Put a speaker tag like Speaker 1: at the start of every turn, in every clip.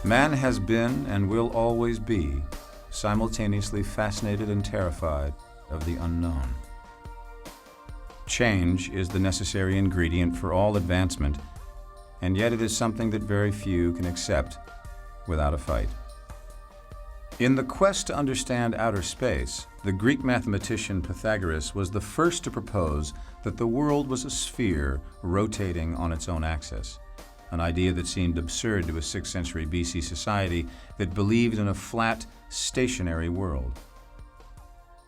Speaker 1: Man has been and will always be simultaneously fascinated and terrified of the unknown. Change is the necessary ingredient for all advancement, and yet it is something that very few can accept without a fight. In the quest to understand outer space, the Greek mathematician Pythagoras was the first to propose that the world was a sphere rotating on its own axis, an idea that seemed absurd to a 6th century BC society that believed in a flat, stationary world.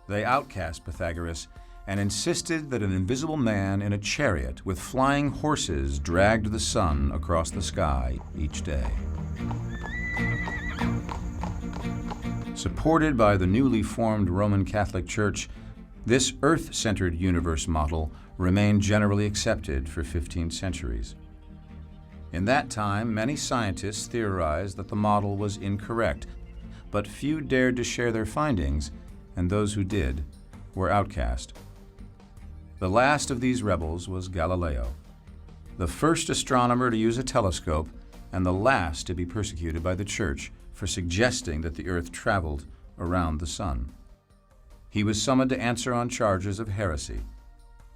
Speaker 1: They outcast Pythagoras and insisted that an invisible man in a chariot with flying horses dragged the sun across the sky each day. Supported by the newly formed Roman Catholic Church, this Earth-centered universe model remained generally accepted for 15 centuries. In that time, many scientists theorized that the model was incorrect, but few dared to share their findings, and those who did were outcast. The last of these rebels was Galileo, the first astronomer to use a telescope and the last to be persecuted by the Church for suggesting that the Earth traveled around the sun. He was summoned to answer on charges of heresy.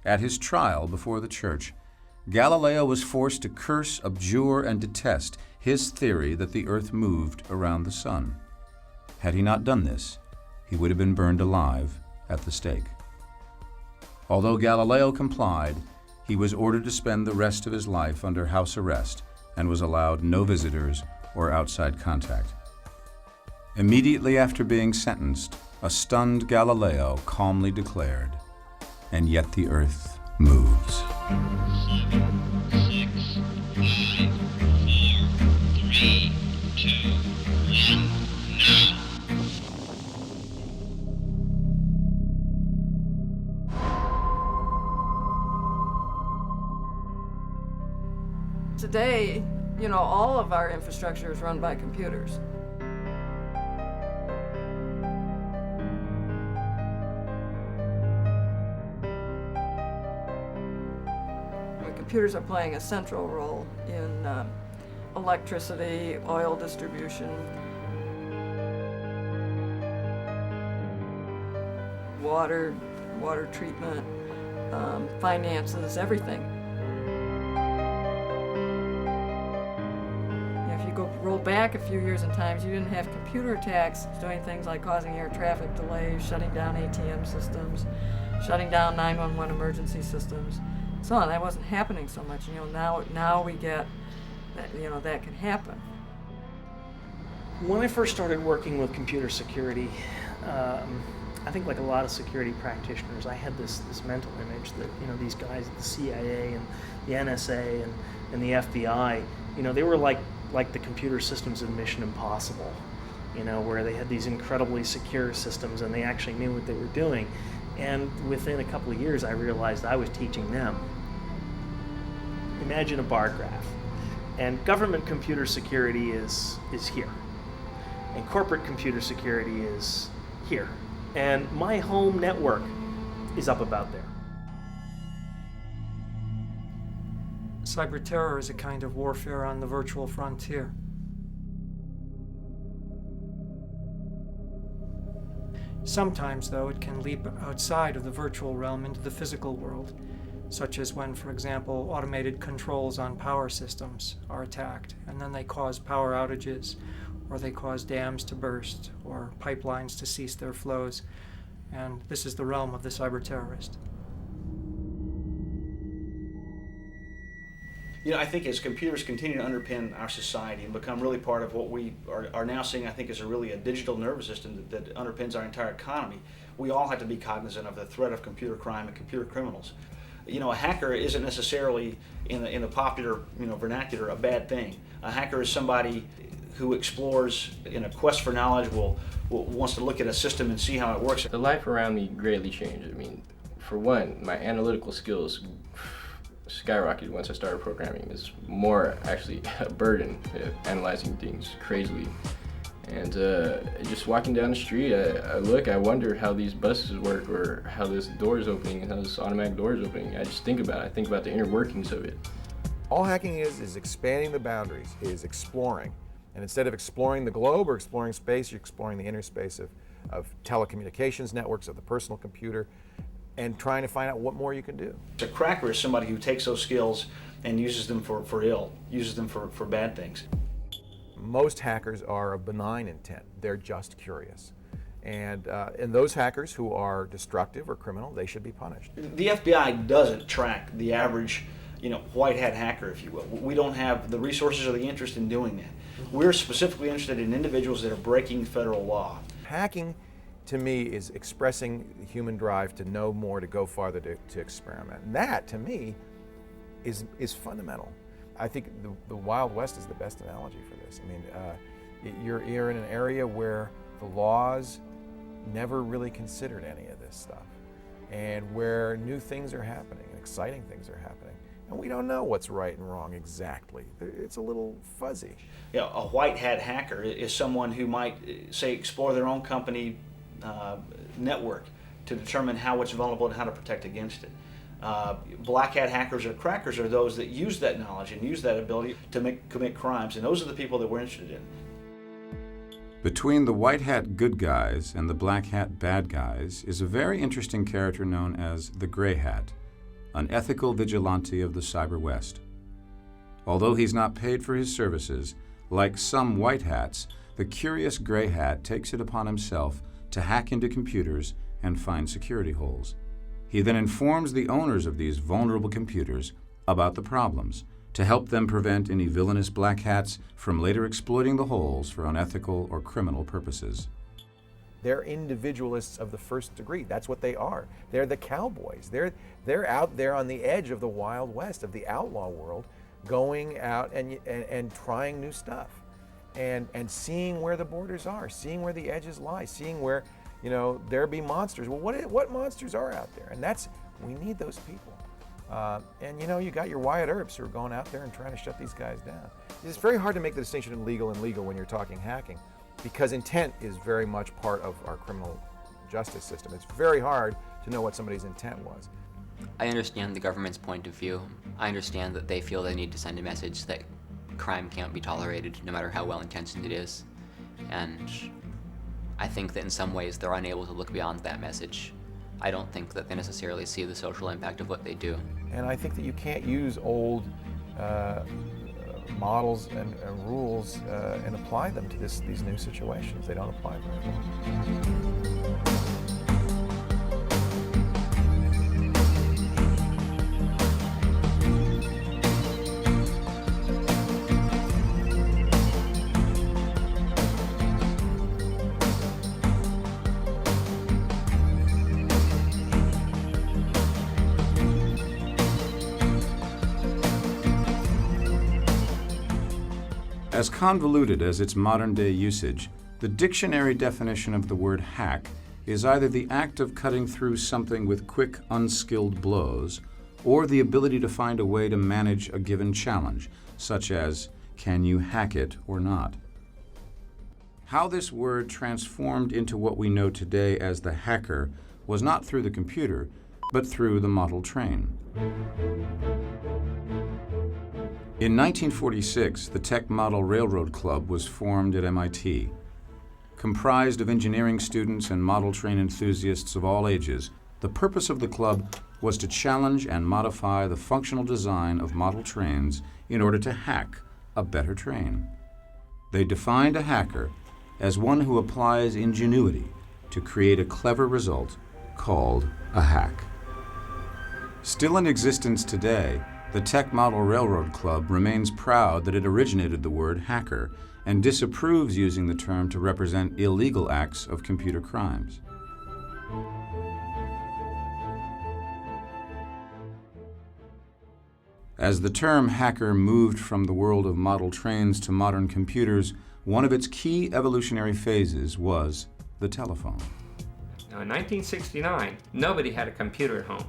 Speaker 1: At his trial before the Church, Galileo was forced to curse, abjure, and detest his theory that the Earth moved around the sun. Had he not done this, he would have been burned alive at the stake. Although Galileo complied, he was ordered to spend the rest of his life under house arrest and was allowed no visitors or outside contact. Immediately after being sentenced, a stunned Galileo calmly declared, "And yet the Earth moves."
Speaker 2: 7, 6, 5, 4, 3, 2, 1, now.
Speaker 3: Today, all of our infrastructure is run by computers. Computers are playing a central role in electricity, oil distribution, water treatment, finances, everything. If you roll back a few years in times, you didn't have computer attacks doing things like causing air traffic delays, shutting down ATM systems, shutting down 911 emergency systems. So on, that wasn't happening so much. Now we get that, that can happen.
Speaker 4: When I first started working with computer security, I think like a lot of security practitioners, I had this mental image that these guys at the CIA and the NSA and the FBI, they were like the computer systems in Mission Impossible, where they had these incredibly secure systems and they actually knew what they were doing. And within a couple of years, I realized I was teaching them. Imagine a bar graph, and government computer security is here, and corporate computer security is here, and my home network is up about there.
Speaker 5: Cyber terror is a kind of warfare on the virtual frontier. Sometimes, though, it can leap outside of the virtual realm into the physical world, such as when, for example, automated controls on power systems are attacked, and then they cause power outages, or they cause dams to burst, or pipelines to cease their flows, and this is the realm of the cyber terrorist.
Speaker 6: I think as computers continue to underpin our society and become really part of what we are now seeing, I think is a digital nervous system that underpins our entire economy, we all have to be cognizant of the threat of computer crime and computer criminals. A hacker isn't necessarily, in the popular vernacular, a bad thing. A hacker is somebody who explores in a quest for knowledge, wants to look at a system and see how it works.
Speaker 7: The life around me greatly changed. For one, my analytical skills skyrocketed once I started programming. It's more actually a burden, analyzing things crazily. And just walking down the street, I wonder how these buses work, or how this door is opening, how this automatic door is opening. I just think about it. I think about the inner workings of it.
Speaker 8: All hacking is expanding the boundaries, is exploring. And instead of exploring the globe or exploring space, you're exploring the inner space of telecommunications networks, of the personal computer, and trying to find out what more you can do.
Speaker 6: A cracker is somebody who takes those skills and uses them for ill, uses them for bad things.
Speaker 8: Most hackers are of benign intent. They're just curious. And those hackers who are destructive or criminal, they should be punished.
Speaker 6: The FBI doesn't track the average, white hat hacker, if you will. We don't have the resources or the interest in doing that. We're specifically interested in individuals that are breaking federal law.
Speaker 8: Hacking, to me, is expressing the human drive to know more, to go farther, to experiment. And that, to me, is fundamental. I think the Wild West is the best analogy for this. I mean, you're in an area where the laws never really considered any of this stuff, and where new things are happening and exciting things are happening, and we don't know what's right and wrong exactly. It's a little fuzzy.
Speaker 6: A white hat hacker is someone who might, say, explore their own company network to determine how it's vulnerable and how to protect against it. Black hat hackers or crackers are those that use that knowledge and use that ability to commit crimes, and those are the people that we're interested in.
Speaker 1: Between the white hat good guys and the black hat bad guys is a very interesting character known as the Gray Hat, an ethical vigilante of the Cyber West. Although he's not paid for his services, like some white hats, the curious Gray Hat takes it upon himself to hack into computers and find security holes. He then informs the owners of these vulnerable computers about the problems to help them prevent any villainous black hats from later exploiting the holes for unethical or criminal purposes.
Speaker 8: They're individualists of the first degree. That's what they are. They're the cowboys. They're out there on the edge of the Wild West, of the outlaw world, going out and trying new stuff, and seeing where the borders are, seeing where the edges lie, seeing where there be monsters. Well, what monsters are out there? And we need those people. And you got your Wyatt Earps who are going out there and trying to shut these guys down. It's very hard to make the distinction in legal and legal when you're talking hacking, because intent is very much part of our criminal justice system. It's very hard to know what somebody's intent was.
Speaker 9: I understand the government's point of view. I understand that they feel they need to send a message that crime can't be tolerated, no matter how well-intentioned it is. And I think that in some ways they're unable to look beyond that message. I don't think that they necessarily see the social impact of what they do.
Speaker 8: And I think that you can't use old models and rules and apply them to these new situations. They don't apply very well.
Speaker 1: As convoluted as its modern-day usage, the dictionary definition of the word hack is either the act of cutting through something with quick, unskilled blows, or the ability to find a way to manage a given challenge, such as, can you hack it or not? How this word transformed into what we know today as the hacker was not through the computer, but through the model train. In 1946, the Tech Model Railroad Club was formed at MIT. Comprised of engineering students and model train enthusiasts of all ages, the purpose of the club was to challenge and modify the functional design of model trains in order to hack a better train. They defined a hacker as one who applies ingenuity to create a clever result called a hack. Still in existence today, the Tech Model Railroad Club remains proud that it originated the word hacker and disapproves using the term to represent illegal acts of computer crimes. As the term hacker moved from the world of model trains to modern computers, one of its key evolutionary phases was the telephone.
Speaker 10: Now, in 1969, nobody had a computer at home.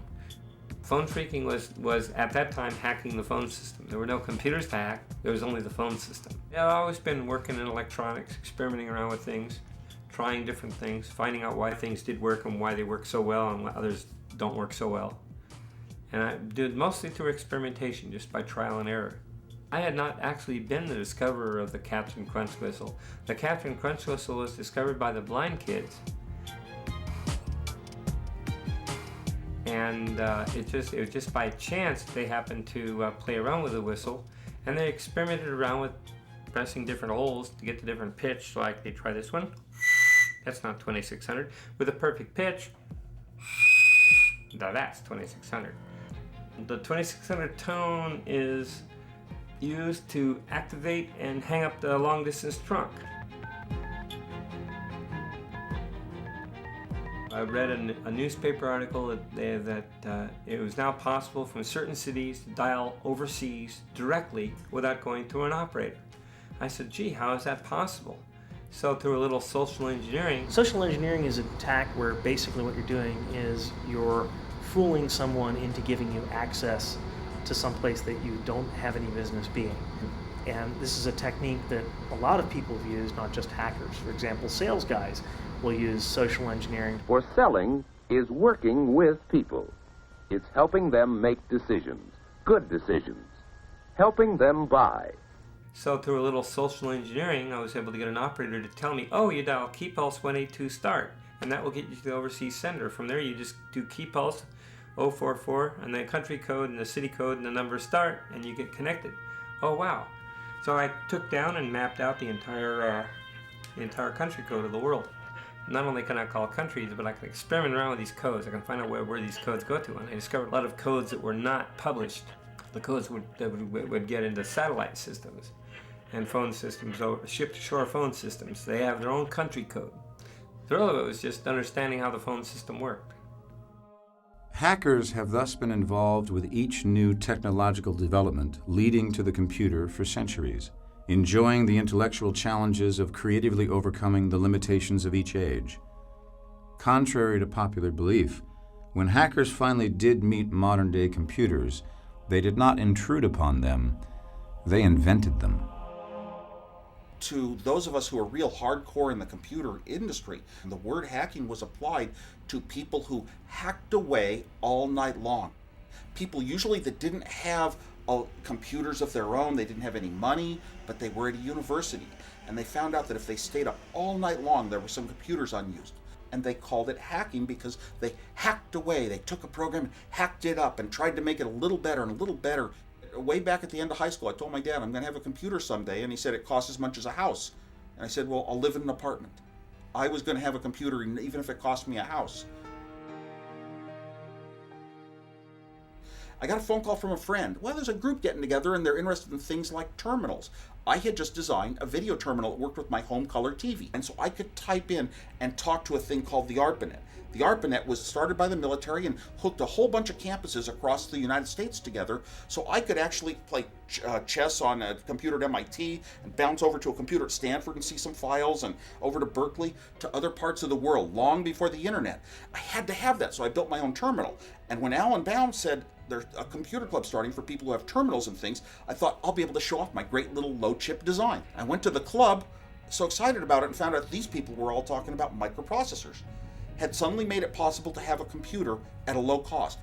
Speaker 10: Phone phreaking was at that time hacking the phone system. There were no computers to hack, there was only the phone system. I've always been working in electronics, experimenting around with things, trying different things, finding out why things did work and why they work so well and why others don't work so well. And I did mostly through experimentation, just by trial and error. I had not actually been the discoverer of the Captain Crunch whistle. The Captain Crunch whistle was discovered by the blind kids. And it was just by chance they happened to play around with the whistle, and they experimented around with pressing different holes to get the different pitch. So like they try this one, that's not 2600, with a perfect pitch. Now that's 2600. The 2600 tone is used to activate and hang up the long distance trunk. I read a newspaper article that it was now possible from certain cities to dial overseas directly without going through an operator. I said, gee, how is that possible? So through a little social engineering.
Speaker 4: Social engineering is an attack where basically what you're doing is you're fooling someone into giving you access to some place that you don't have any business being. And this is a technique that a lot of people have used, not just hackers. For example, sales guys will use social engineering.
Speaker 11: For selling is working with people. It's helping them make decisions, good decisions, helping them buy.
Speaker 10: So through a little social engineering, I was able to get an operator to tell me, oh, you dial key pulse 182 start, and that will get you to the overseas sender. From there, you just do key pulse 044 and the country code and the city code and the number start, and you get connected. Oh, wow. So I took down and mapped out the entire country code of the world. Not only can I call countries, but I can experiment around with these codes. I can find out where these codes go to. And I discovered a lot of codes that were not published. The codes would get into satellite systems and phone systems, ship-to-shore phone systems. They have their own country code. The rest of it was just understanding how the phone system worked.
Speaker 1: Hackers have thus been involved with each new technological development leading to the computer for centuries, enjoying the intellectual challenges of creatively overcoming the limitations of each age. Contrary to popular belief, when hackers finally did meet modern-day computers, they did not intrude upon them, they invented them.
Speaker 12: To those of us who are real hardcore in the computer industry, the word hacking was applied to people who hacked away all night long. People usually that didn't have computers of their own, they didn't have any money, but they were at a university. And they found out that if they stayed up all night long, there were some computers unused. And they called it hacking because they hacked away. They took a program, hacked it up, and tried to make it a little better and a little better. Way back at the end of high school, I told my dad, I'm going to have a computer someday, and he said it costs as much as a house. And I said, well, I'll live in an apartment. I was going to have a computer even if it cost me a house. I got a phone call from a friend. Well, there's a group getting together and they're interested in things like terminals. I had just designed a video terminal that worked with my home color TV. And so I could type in and talk to a thing called the ARPANET. The ARPANET was started by the military and hooked a whole bunch of campuses across the United States together, so I could actually play chess on a computer at MIT and bounce over to a computer at Stanford and see some files, and over to Berkeley, to other parts of the world, long before the internet. I had to have that, so I built my own terminal. And when Alan Baum said there's a computer club starting for people who have terminals and things, I thought I'll be able to show off my great little low-chip design. I went to the club, so excited about it, and found out these people were all talking about microprocessors. Had suddenly made it possible to have a computer at a low cost.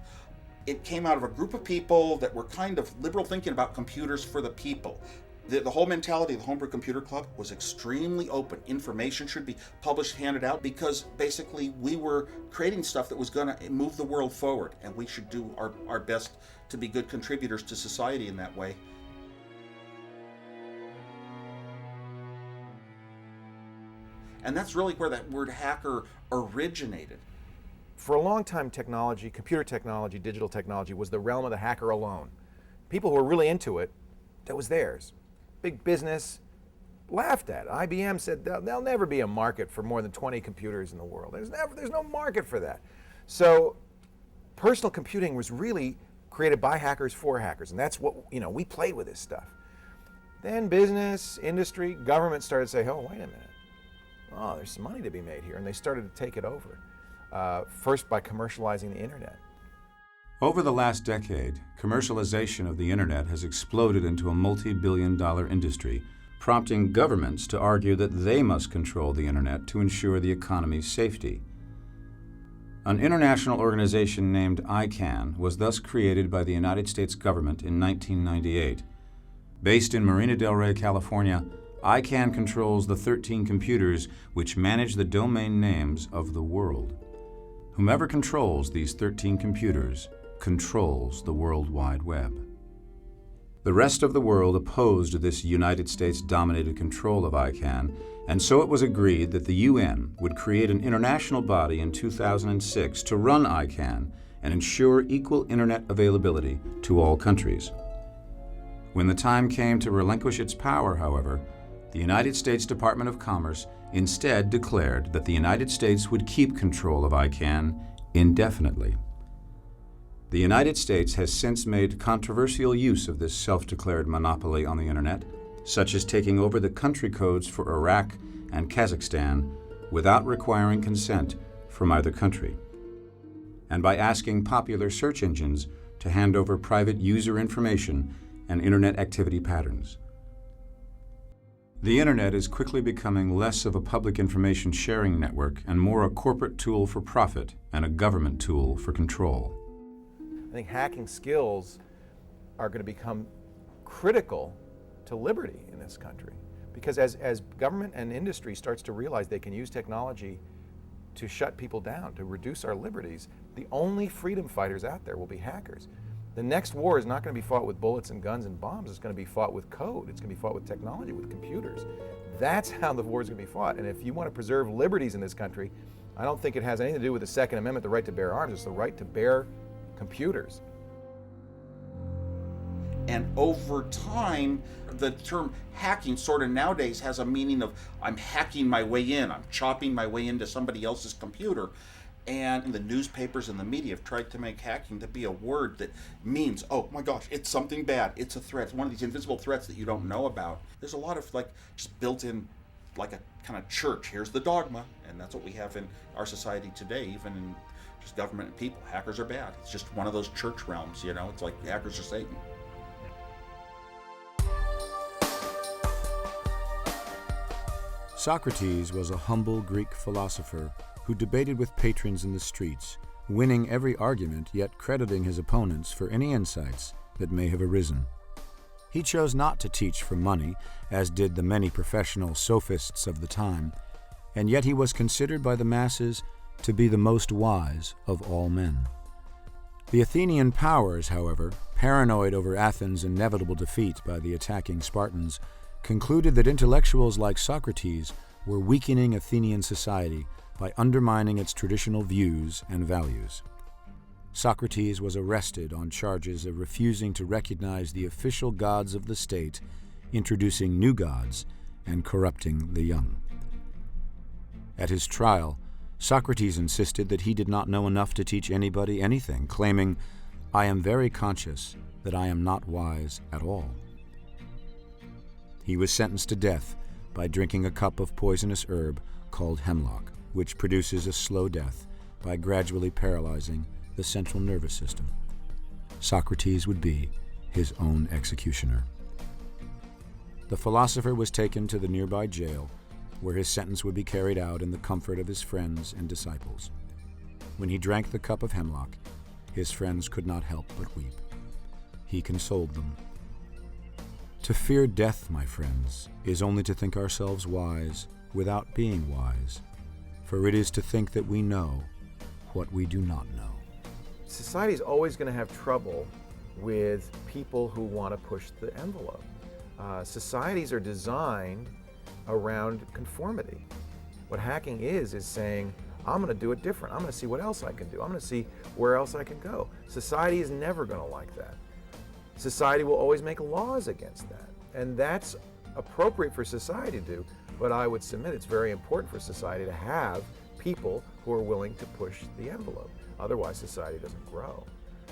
Speaker 12: It came out of a group of people that were kind of liberal thinking about computers for the people. The whole mentality of the Homebrew Computer Club was extremely open. Information should be published, handed out, because basically we were creating stuff that was going to move the world forward, and we should do our best to be good contributors to society in that way. And that's really where that word hacker originated.
Speaker 8: For a long time, technology, computer technology, digital technology was the realm of the hacker alone. People who were really into it, that was theirs. Big business laughed at it. IBM said there'll never be a market for more than 20 computers in the world. There's no market for that. So personal computing was really created by hackers for hackers, and that's what, we played with this stuff. Then business, industry, government started to say, oh, wait a minute. Oh, there's some money to be made here, and they started to take it over, first by commercializing the internet.
Speaker 1: Over the last decade, commercialization of the internet has exploded into a multi-billion-dollar industry, prompting governments to argue that they must control the internet to ensure the economy's safety. An international organization named ICANN was thus created by the United States government in 1998. Based in Marina del Rey, California, ICANN controls the 13 computers which manage the domain names of the world. Whomever controls these 13 computers controls the World Wide Web. The rest of the world opposed this United States-dominated control of ICANN, and so it was agreed that the UN would create an international body in 2006 to run ICANN and ensure equal internet availability to all countries. When the time came to relinquish its power, however, the United States Department of Commerce instead declared that the United States would keep control of ICANN indefinitely. The United States has since made controversial use of this self-declared monopoly on the internet, such as taking over the country codes for Iraq and Kazakhstan without requiring consent from either country, and by asking popular search engines to hand over private user information and internet activity patterns. The internet is quickly becoming less of a public information sharing network and more a corporate tool for profit and a government tool for control.
Speaker 8: I think hacking skills are going to become critical to liberty in this country, because as government and industry starts to realize they can use technology to shut people down, to reduce our liberties, the only freedom fighters out there will be hackers. The next war is not going to be fought with bullets and guns and bombs. It's going to be fought with code. It's going to be fought with technology, with computers. That's how the war is going to be fought. And if you want to preserve liberties in this country, I don't think it has anything to do with the Second Amendment, the right to bear arms. It's the right to bear computers.
Speaker 12: And over time, the term hacking sort of nowadays has a meaning of I'm hacking my way in, I'm chopping my way into somebody else's computer. And the newspapers and the media have tried to make hacking to be a word that means, oh my gosh, it's something bad, it's a threat, it's one of these invisible threats that you don't know about. There's a lot of just built in like a kind of church. Here's the dogma, and that's what we have in our society today, even in just government and people. Hackers are bad. It's just one of those church realms, it's like hackers are Satan.
Speaker 1: Socrates was a humble Greek philosopher who debated with patrons in the streets, winning every argument yet crediting his opponents for any insights that may have arisen. He chose not to teach for money, as did the many professional sophists of the time, and yet he was considered by the masses to be the most wise of all men. The Athenian powers, however, paranoid over Athens' inevitable defeat by the attacking Spartans, concluded that intellectuals like Socrates were weakening Athenian society by undermining its traditional views and values. Socrates was arrested on charges of refusing to recognize the official gods of the state, introducing new gods, and corrupting the young. At his trial, Socrates insisted that he did not know enough to teach anybody anything, claiming, "I am very conscious that I am not wise at all." He was sentenced to death by drinking a cup of poisonous herb called hemlock, which produces a slow death by gradually paralyzing the central nervous system. Socrates would be his own executioner. The philosopher was taken to the nearby jail, where his sentence would be carried out in the comfort of his friends and disciples. When he drank the cup of hemlock, his friends could not help but weep. He consoled them. To fear death, my friends, is only to think ourselves wise without being wise, for it is to think that we know what we do not know.
Speaker 8: Society is always going to have trouble with people who want to push the envelope. Societies are designed around conformity. What hacking is saying, I'm going to do it different. I'm going to see what else I can do. I'm going to see where else I can go. Society is never going to like that. Society will always make laws against that. And that's appropriate for society to do, but I would submit it's very important for society to have people who are willing to push the envelope. Otherwise, society doesn't grow.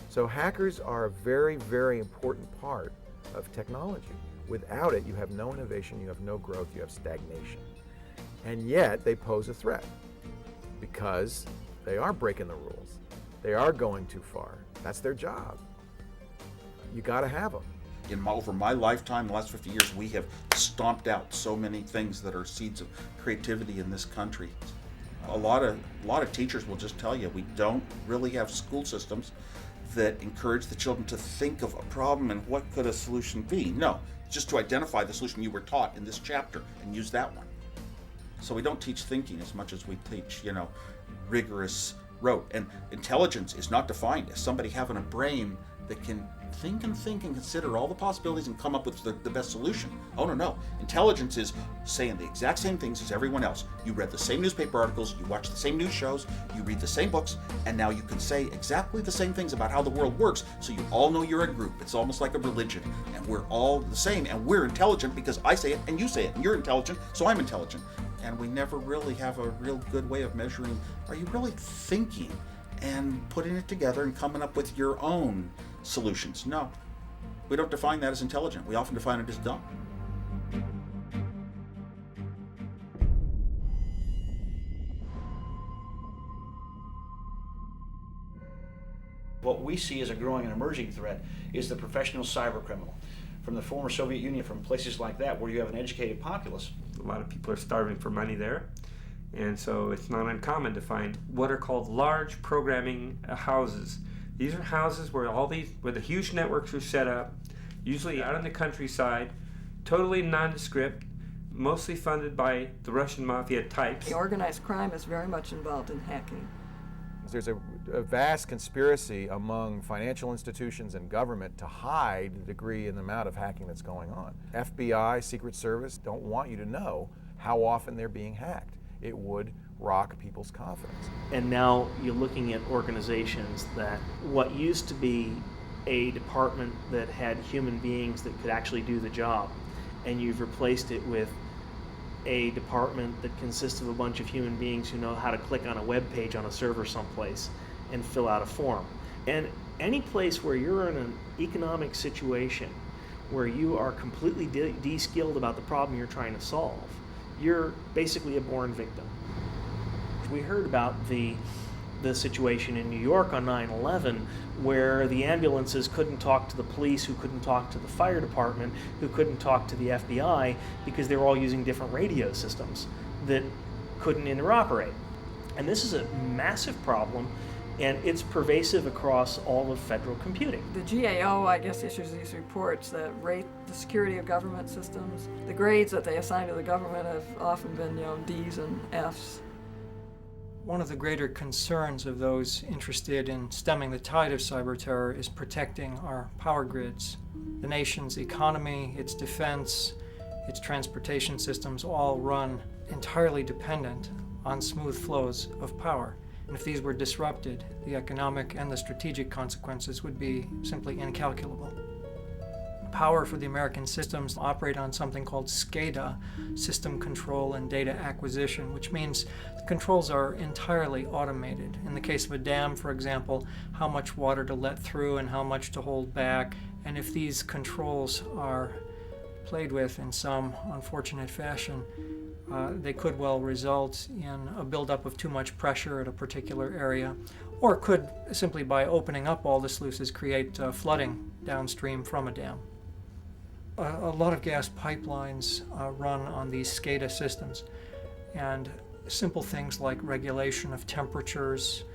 Speaker 8: So hackers are a very, very important part of technology. Without it, you have no innovation, you have no growth, you have stagnation. And yet, they pose a threat because they are breaking the rules. They are going too far. That's their job. You got to have them.
Speaker 12: Over my lifetime, the last 50 years, we have stomped out so many things that are seeds of creativity in this country. A lot of teachers will just tell you we don't really have school systems that encourage the children to think of a problem and what could a solution be. No, just to identify the solution you were taught in this chapter and use that one. So we don't teach thinking as much as we teach, rigorous rote. And intelligence is not defined as somebody having a brain that can think and consider all the possibilities and come up with the best solution. Oh, no. Intelligence is saying the exact same things as everyone else. You read the same newspaper articles, you watch the same news shows, you read the same books, and now you can say exactly the same things about how the world works, so you all know you're a group. It's almost like a religion, and we're all the same, and we're intelligent because I say it and you say it, and you're intelligent, so I'm intelligent. And we never really have a real good way of measuring, are you really thinking and putting it together and coming up with your own solutions? No, we don't define that as intelligent. We often define it as dumb.
Speaker 6: What we see as a growing and emerging threat is the professional cyber criminal. From the former Soviet Union, from places like that where you have an educated populace.
Speaker 10: A lot of people are starving for money there, and so it's not uncommon to find what are called large programming houses. These are houses where where the huge networks are set up, usually out in the countryside, totally nondescript, mostly funded by the Russian mafia types.
Speaker 3: The organized crime is very much involved in hacking.
Speaker 8: There's a vast conspiracy among financial institutions and government to hide the degree and the amount of hacking that's going on. FBI, Secret Service don't want you to know how often they're being hacked. It would rock people's confidence.
Speaker 4: And now you're looking at organizations that what used to be a department that had human beings that could actually do the job, and you've replaced it with a department that consists of a bunch of human beings who know how to click on a web page on a server someplace and fill out a form. And any place where you're in an economic situation where you are completely de-skilled about the problem you're trying to solve, you're basically a born victim. We heard about the situation in New York on 9/11 where the ambulances couldn't talk to the police, who couldn't talk to the fire department, who couldn't talk to the FBI because they were all using different radio systems that couldn't interoperate. And this is a massive problem, and it's pervasive across all of federal computing.
Speaker 3: The GAO, I guess, issues these reports that rate the security of government systems. The grades that they assign to the government have often been, D's and F's.
Speaker 5: One of the greater concerns of those interested in stemming the tide of cyber terror is protecting our power grids. The nation's economy, its defense, its transportation systems all run entirely dependent on smooth flows of power. And if these were disrupted, the economic and the strategic consequences would be simply incalculable. Power for the American systems operate on something called SCADA, System Control and Data Acquisition, which means the controls are entirely automated. In the case of a dam, for example, how much water to let through and how much to hold back. And if these controls are played with in some unfortunate fashion, they could well result in a buildup of too much pressure at a particular area, or could simply by opening up all the sluices create flooding downstream from a dam. A lot of gas pipelines run on these SCADA systems, and simple things like regulation of temperatures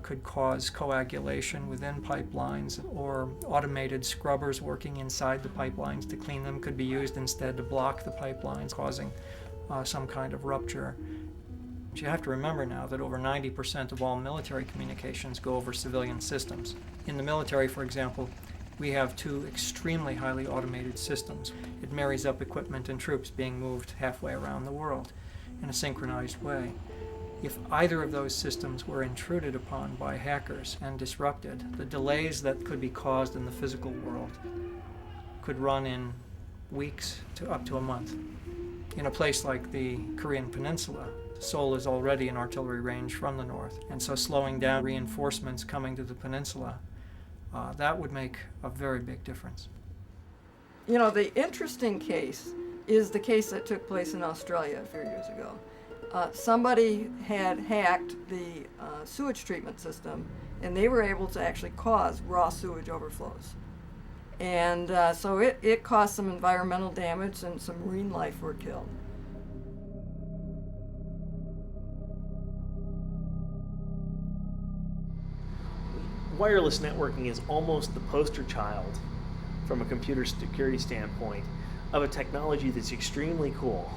Speaker 5: could cause coagulation within pipelines, or automated scrubbers working inside the pipelines to clean them could be used instead to block the pipelines, causing some kind of rupture. But you have to remember now that over 90% of all military communications go over civilian systems. In the military, for example, we have two extremely highly automated systems. It marries up equipment and troops being moved halfway around the world in a synchronized way. If either of those systems were intruded upon by hackers and disrupted, the delays that could be caused in the physical world could run in weeks to up to a month. In a place like the Korean Peninsula, Seoul is already an artillery range from the north, and so slowing down reinforcements coming to the peninsula, that would make a very big difference.
Speaker 3: The interesting case is the case that took place in Australia a few years ago. Somebody had hacked the sewage treatment system, and they were able to actually cause raw sewage overflows. And so it caused some environmental damage, and some marine life were killed.
Speaker 4: Wireless networking is almost the poster child from a computer security standpoint of a technology that's extremely cool,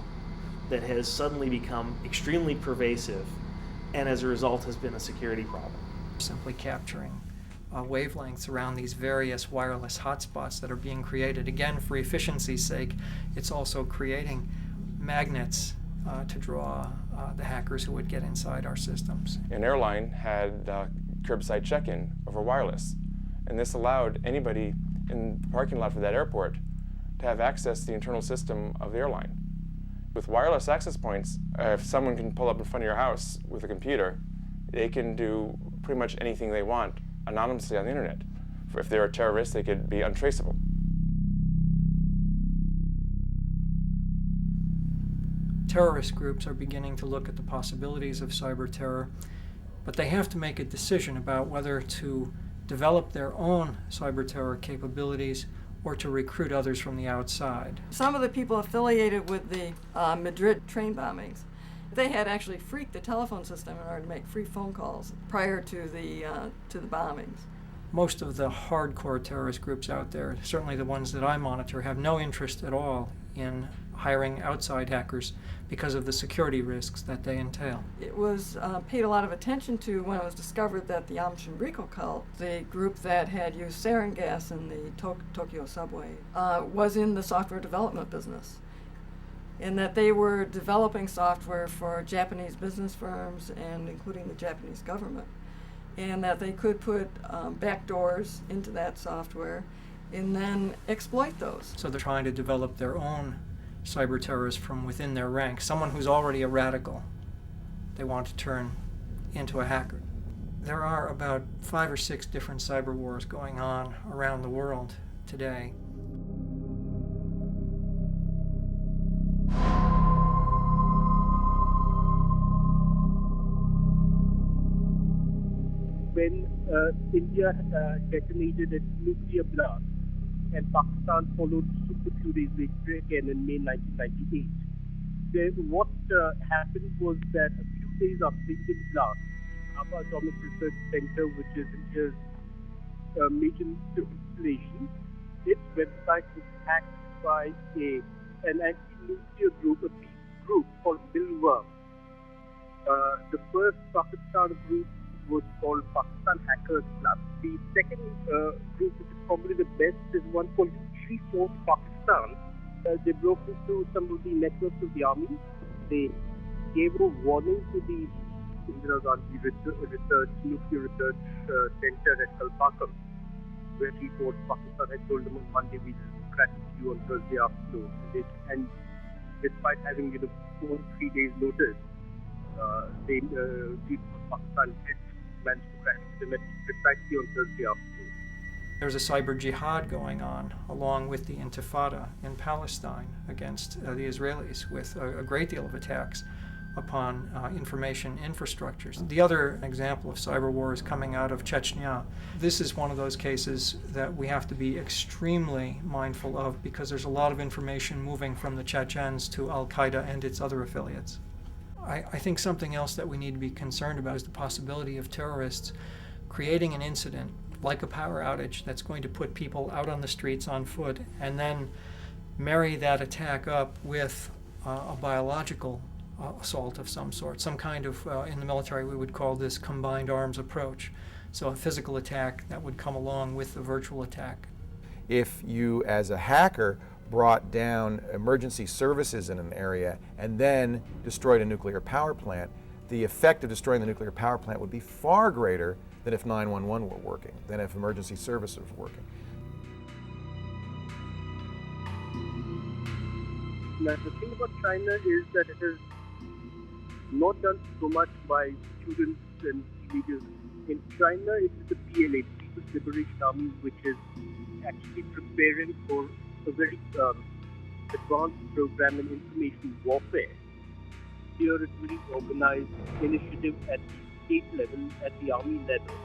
Speaker 4: that has suddenly become extremely pervasive, and as a result has been a security problem.
Speaker 5: Simply capturing wavelengths around these various wireless hotspots that are being created. Again, for efficiency's sake, it's also creating magnets to draw the hackers who would get inside our systems.
Speaker 13: An airline had curbside check-in over wireless, and this allowed anybody in the parking lot for that airport to have access to the internal system of the airline. With wireless access points, if someone can pull up in front of your house with a computer, they can do pretty much anything they want anonymously on the internet. If they're a terrorist, they could be untraceable.
Speaker 5: Terrorist groups are beginning to look at the possibilities of cyber terror, but they have to make a decision about whether to develop their own cyber terror capabilities or to recruit others from the outside.
Speaker 3: Some of the people affiliated with the Madrid train bombings, they had actually freaked the telephone system in order to make free phone calls prior to the bombings.
Speaker 5: Most of the hardcore terrorist groups out there, certainly the ones that I monitor, have no interest at all in hiring outside hackers because of the security risks that they entail.
Speaker 3: It was paid a lot of attention to when it was discovered that the Aum Shinrikyo cult, the group that had used sarin gas in the Tokyo subway, was in the software development business, in that they were developing software for Japanese business firms and including the Japanese government, and that they could put backdoors into that software and then exploit those.
Speaker 5: So they're trying to develop their own cyber terrorists from within their ranks, someone who's already a radical they want to turn into a hacker. There are about 5 or 6 different cyber wars going on around the world today.
Speaker 14: When India detonated its nuclear blast, and Pakistan followed suit a few days later again in May 1998. What happened was that a few days after the Indian blast, Bhabha Atomic Research Center, which is India's major nuclear installation, its website was hacked by an anti-nuclear group, a peace group called Bilworm. The first Pakistan group was called Pakistan Hackers Club. The second group, which is probably the best, is one called Force Pakistan. They broke into some of the networks of the army. They gave a warning to the Indira Gandhi Nuclear Research Center at Kalpakam, where Force Pakistan had told them on Monday we will crash you on Thursday afternoon. And despite having 4 or 3 days notice, Force Pakistan did managed to crash them precisely on Thursday afternoon.
Speaker 5: There's a cyber jihad going on along with the Intifada in Palestine against the Israelis, with a great deal of attacks upon information infrastructures. The other example of cyber war is coming out of Chechnya. This is one of those cases that we have to be extremely mindful of because there's a lot of information moving from the Chechens to Al-Qaeda and its other affiliates. I think something else that we need to be concerned about is the possibility of terrorists creating an incident like a power outage that's going to put people out on the streets on foot and then marry that attack up with a biological assault of some sort, some kind of, in the military we would call this combined arms approach. So a physical attack that would come along with the virtual attack.
Speaker 8: If you, as a hacker, brought down emergency services in an area and then destroyed a nuclear power plant, the effect of destroying the nuclear power plant would be far greater than if 911 were working, than if emergency services were working.
Speaker 14: Now, the thing about China is that it is not done so much by students and teenagers. In China, it is the PLA, People's Liberation Army, which is actually preparing for a very advanced program in information warfare. Here, it's very organized initiative at the state level, at the army level.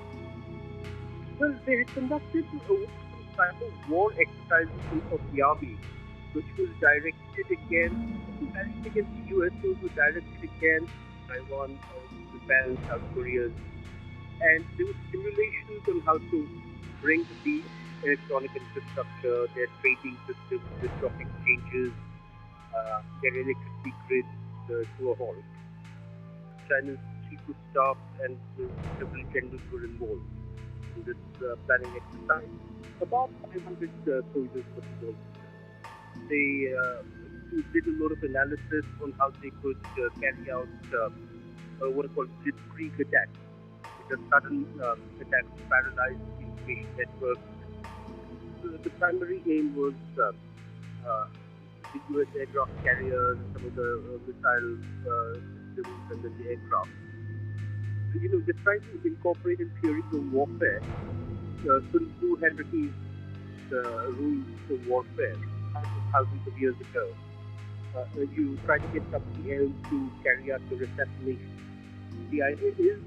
Speaker 14: Well, they had conducted some type of war exercises of the army, which was directed against the US, those were directed against Taiwan, Japan, South Korea. And there were simulations on how to bring the electronic infrastructure, their trading systems, their stock exchanges, their electricity grids to a halt. China's chief of staff and several generals were involved in this planning exercise. About 500 soldiers were involved. They did a lot of analysis on how they could carry out what are called blitzkrieg attacks, which are sudden attacks to paralyze information networks. The primary aim was the U.S. aircraft carriers, some of the missile systems, and then the aircraft. So, they're trying to incorporate in theories of warfare Sun Tzu had received rules of warfare thousands of years ago. You try to get somebody else to carry out your assassination. The idea is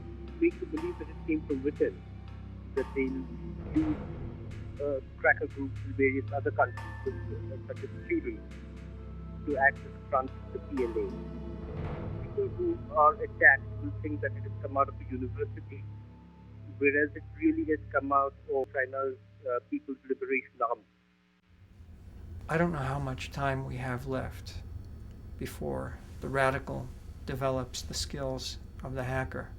Speaker 14: make you believe that it came from within, that they'll use cracker groups in various other countries, such as Sweden, to act as front to the PLA. People who are attacked will think that it has come out of a university, whereas it really has come out of China's People's Liberation Army.
Speaker 5: I don't know how much time we have left before the radical develops the skills of the hacker,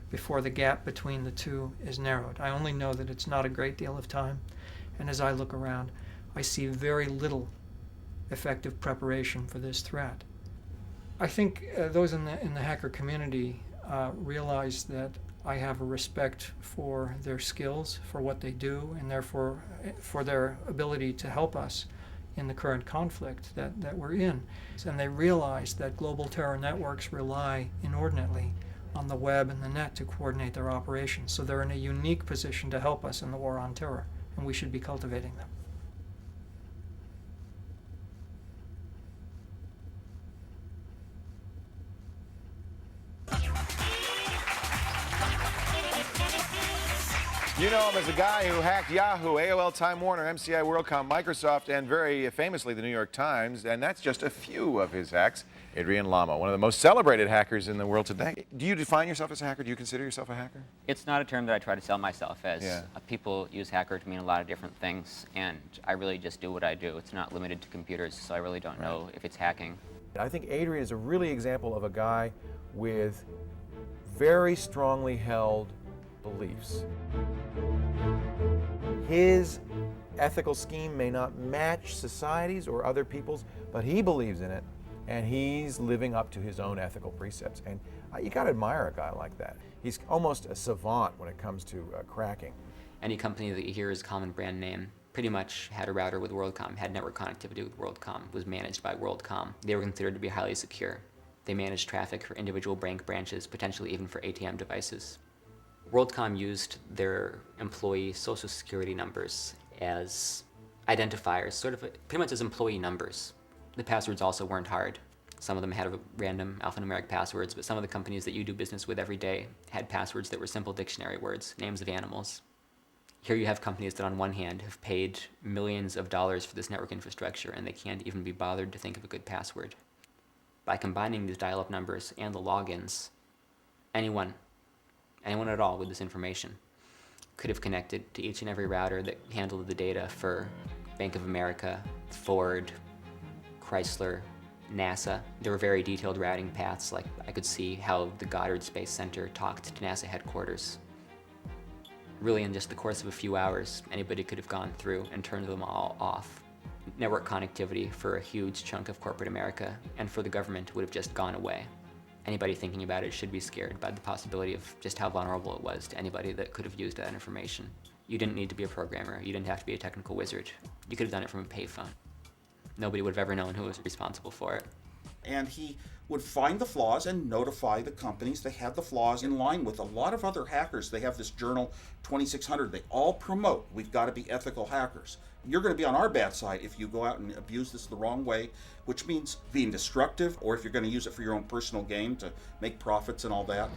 Speaker 5: before the gap between the two is narrowed. I only know that it's not a great deal of time, and as I look around, I see very little effective preparation for this threat. I think those in the hacker community realize that I have a respect for their skills, for what they do, and therefore for their ability to help us in the current conflict that we're in. And they realize that global terror networks rely inordinately on the web and the net to coordinate their operations. So they're in a unique position to help us in the war on terror, and we should be cultivating them.
Speaker 8: You know him as the guy who hacked Yahoo, AOL, Time Warner, MCI, WorldCom, Microsoft, and very famously the New York Times, and that's just a few of his hacks. Adrian Lamo, one of the most celebrated hackers in the world today. Do you define yourself as a hacker? Do you consider yourself a hacker?
Speaker 15: It's not a term that I try to sell myself as. People use hacker to mean a lot of different things, and I really just do what I do. It's not limited to computers, so I really don't know if it's hacking.
Speaker 8: I think Adrian is a really example of a guy with very strongly held beliefs. His ethical scheme may not match society's or other people's, but he believes in it, and he's living up to his own ethical precepts. And you got to admire a guy like that. He's almost a savant when it comes to cracking.
Speaker 9: Any company that you hear is a common brand name pretty much had a router with WorldCom, had network connectivity with WorldCom, was managed by WorldCom. They were considered to be highly secure. They managed traffic for individual bank branches, potentially even for ATM devices. WorldCom used their employee social security numbers as identifiers, sort of pretty much as employee numbers. The passwords also weren't hard. Some of them had random alphanumeric passwords, but some of the companies that you do business with every day had passwords that were simple dictionary words, names of animals. Here you have companies that on one hand have paid millions of dollars for this network infrastructure, and they can't even be bothered to think of a good password. By combining these dial-up numbers and the logins, anyone at all with this information could have connected to each and every router that handled the data for Bank of America, Ford, Chrysler, NASA. There were very detailed routing paths, like I could see how the Goddard Space Center talked to NASA headquarters. Really, in just the course of a few hours, anybody could have gone through and turned them all off. Network connectivity for a huge chunk of corporate America and for the government would have just gone away. Anybody thinking about it should be scared by the possibility of just how vulnerable it was to anybody that could have used that information. You didn't need to be a programmer. You didn't have to be a technical wizard. You could have done it from a payphone. Nobody would have ever known who was responsible for it.
Speaker 12: And he would find the flaws and notify the companies they had the flaws in line with. A lot of other hackers, they have this journal 2600, they all promote, we've got to be ethical hackers. You're going to be on our bad side if you go out and abuse this the wrong way, which means being destructive, or if you're going to use it for your own personal gain to make profits and all that.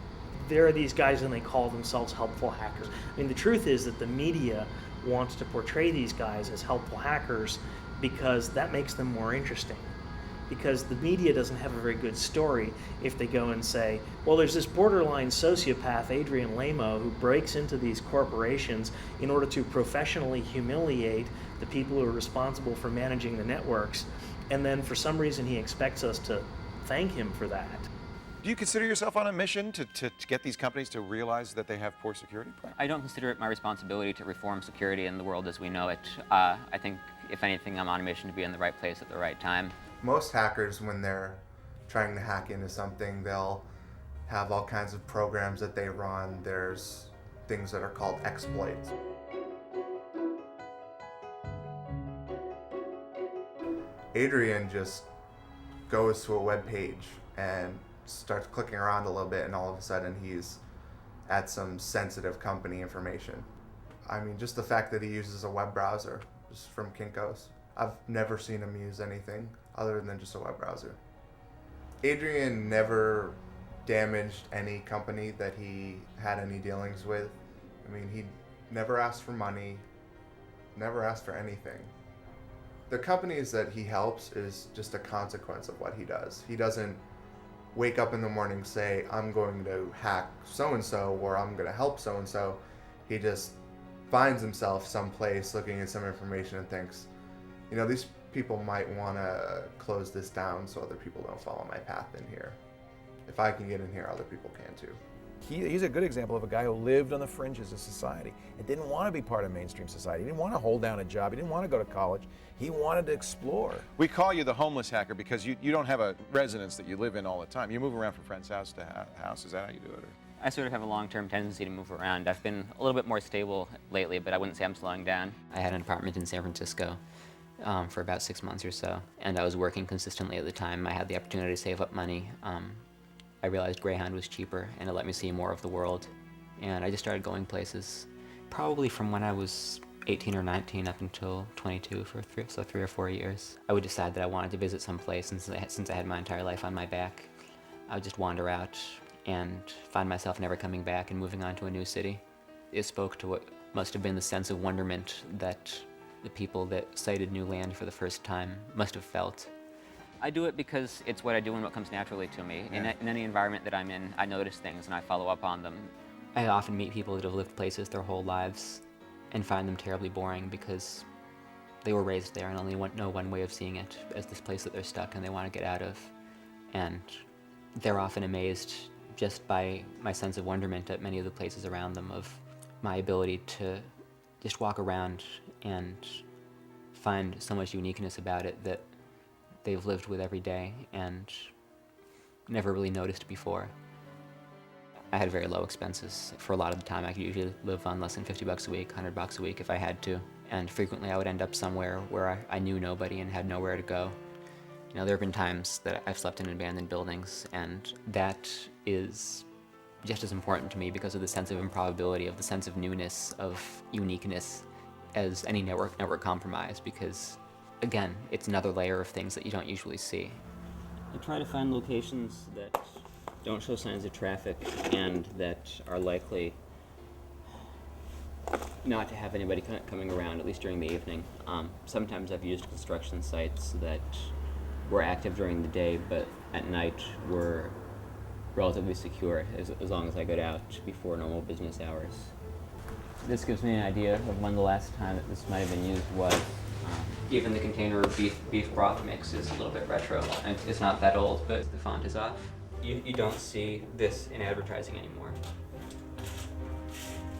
Speaker 4: There are these guys and they call themselves helpful hackers. I mean, the truth is that the media wants to portray these guys as helpful hackers because that makes them more interesting. because the media doesn't have a very good story if they go and say, well, there's this borderline sociopath, Adrian Lamo, who breaks into these corporations in order to professionally humiliate the people who are responsible for managing the networks, and then for some reason he expects us to thank him for that.
Speaker 8: Do you consider yourself on a mission to get these companies to realize that they have poor security plans?
Speaker 15: I don't consider it my responsibility to reform security in the world as we know it. I think, if anything, I'm on a mission to be in the right place at the right time.
Speaker 16: Most hackers, when they're trying to hack into something, they'll have all kinds of programs that they run. There's things that are called exploits. Adrian just goes to a web page and starts clicking around a little bit, and all of a sudden he's at some sensitive company information. I mean, just the fact that he uses a web browser, just from Kinko's. I've never seen him use anything other than just a web browser. Adrian never damaged any company that he had any dealings with. I mean, he never asked for money, never asked for anything. The companies that he helps is just a consequence of what he does. He doesn't wake up in the morning, say, I'm going to hack so-and-so, or I'm going to help so-and-so. He just finds himself someplace looking at some information and thinks, you know, these people might want to close this down so other people don't follow my path in here. If I can get in here, other people can too.
Speaker 8: He's a good example of a guy who lived on the fringes of society and didn't want to be part of mainstream society. He didn't want to hold down a job. He didn't want to go to college. He wanted to explore.
Speaker 17: We call you the homeless hacker because you don't have a residence that you live in all the time. You move around from friend's house to house. Is that how you do it? Or?
Speaker 15: I sort of have a long-term tendency to move around. I've been a little bit more stable lately, but I wouldn't say I'm slowing down. I had an apartment in San Francisco for about 6 months or so, and I was working consistently at the time. I had the opportunity to save up money. I realized Greyhound was cheaper, and it let me see more of the world. And I just started going places, probably from when I was 18 or 19 up until 22 for 3 or 4 years. I would decide that I wanted to visit some place, and since I had my entire life on my back, I would just wander out and find myself never coming back and moving on to a new city. It spoke to what must have been the sense of wonderment that the people that sighted new land for the first time must have felt. I do it because it's what I do and what comes naturally to me. Yeah. In any environment that I'm in, I notice things and I follow up on them. I often meet people that have lived places their whole lives and find them terribly boring because they were raised there and only know one way of seeing it as this place that they're stuck and they want to get out of. And they're often amazed just by my sense of wonderment at many of the places around them, of my ability to just walk around and find so much uniqueness about it that they've lived with every day and never really noticed before. I had very low expenses. For a lot of the time, I could usually live on less than $50 a week, $100 a week if I had to. And frequently I would end up somewhere where I knew nobody and had nowhere to go. You know, there have been times that I've slept in abandoned buildings, and that is just as important to me because of the sense of improbability, of the sense of newness, of uniqueness, as any network compromise, because again, it's another layer of things that you don't usually see. I try to find locations that don't show signs of traffic and that are likely not to have anybody coming around, at least during the evening. Sometimes I've used construction sites that were active during the day, but at night were relatively secure as long as I got out before normal business hours. This gives me an idea of when the last time that this might have been used was. Even the container of beef broth mix is a little bit retro, and it's not that old, but the font is off. You don't see this in advertising anymore.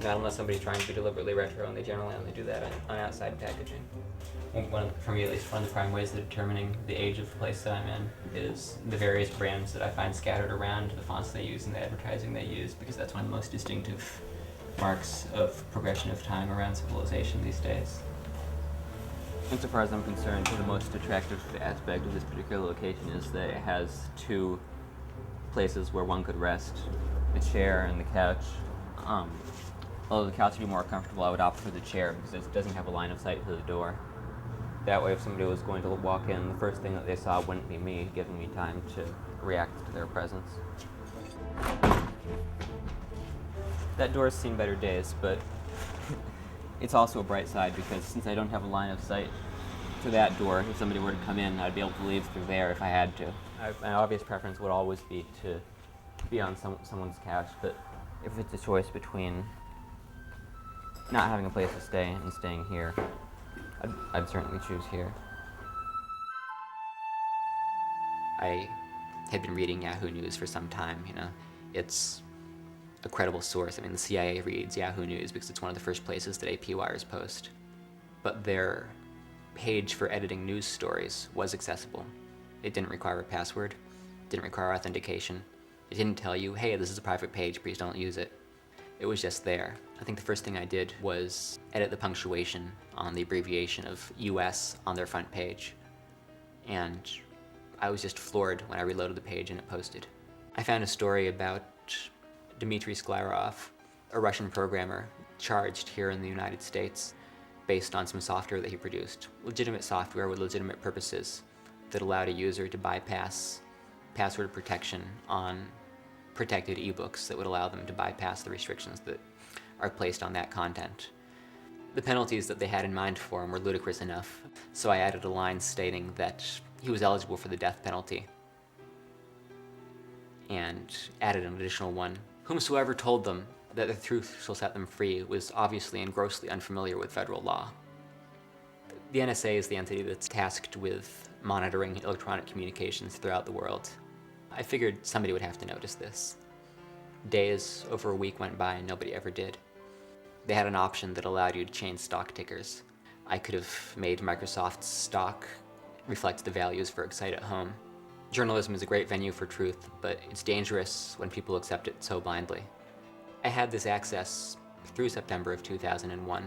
Speaker 15: Not unless somebody's trying to be deliberately retro, and they generally only do that on outside packaging. For me at least, one of the prime ways of determining the age of the place that I'm in is the various brands that I find scattered around, the fonts they use and the advertising they use, because that's one of the most distinctive marks of progression of time around civilization these days. Insofar as I'm concerned, the most attractive aspect of this particular location is that it has two places where one could rest, the chair and the couch. Although the couch would be more comfortable, I would opt for the chair because it doesn't have a line of sight to the door. That way, if somebody was going to walk in, the first thing that they saw wouldn't be me, giving me time to react to their presence. That door's seen better days, but it's also a bright side because since I don't have a line of sight to that door. If somebody were to come in, I'd be able to leave through there if I had to. My obvious preference would always be to be on someone's couch, but if it's a choice between not having a place to stay and staying here, I'd certainly choose here. I had been reading Yahoo News for some time, you know. It's a credible source. I mean, the CIA reads Yahoo News because it's one of the first places that AP wires post. But their page for editing news stories was accessible. It didn't require a password, didn't require authentication. It didn't tell you, hey, this is a private page, please don't use it. It was just there. I think the first thing I did was edit the punctuation on the abbreviation of US on their front page. And I was just floored when I reloaded the page and it posted. I found a story about Dmitry Sklarov, a Russian programmer charged here in the United States based on some software that he produced. Legitimate software with legitimate purposes that allowed a user to bypass password protection on protected ebooks that would allow them to bypass the restrictions that are placed on that content. The penalties that they had in mind for him were ludicrous enough, so I added a line stating that he was eligible for the death penalty, and added an additional one. Whomsoever told them that the truth shall set them free was obviously and grossly unfamiliar with federal law. The NSA is the entity that's tasked with monitoring electronic communications throughout the world. I figured somebody would have to notice this. Days, over a week went by and nobody ever did. They had an option that allowed you to change stock tickers. I could have made Microsoft's stock reflect the values for Excite at Home. Journalism is a great venue for truth, but it's dangerous when people accept it so blindly. I had this access through September of 2001,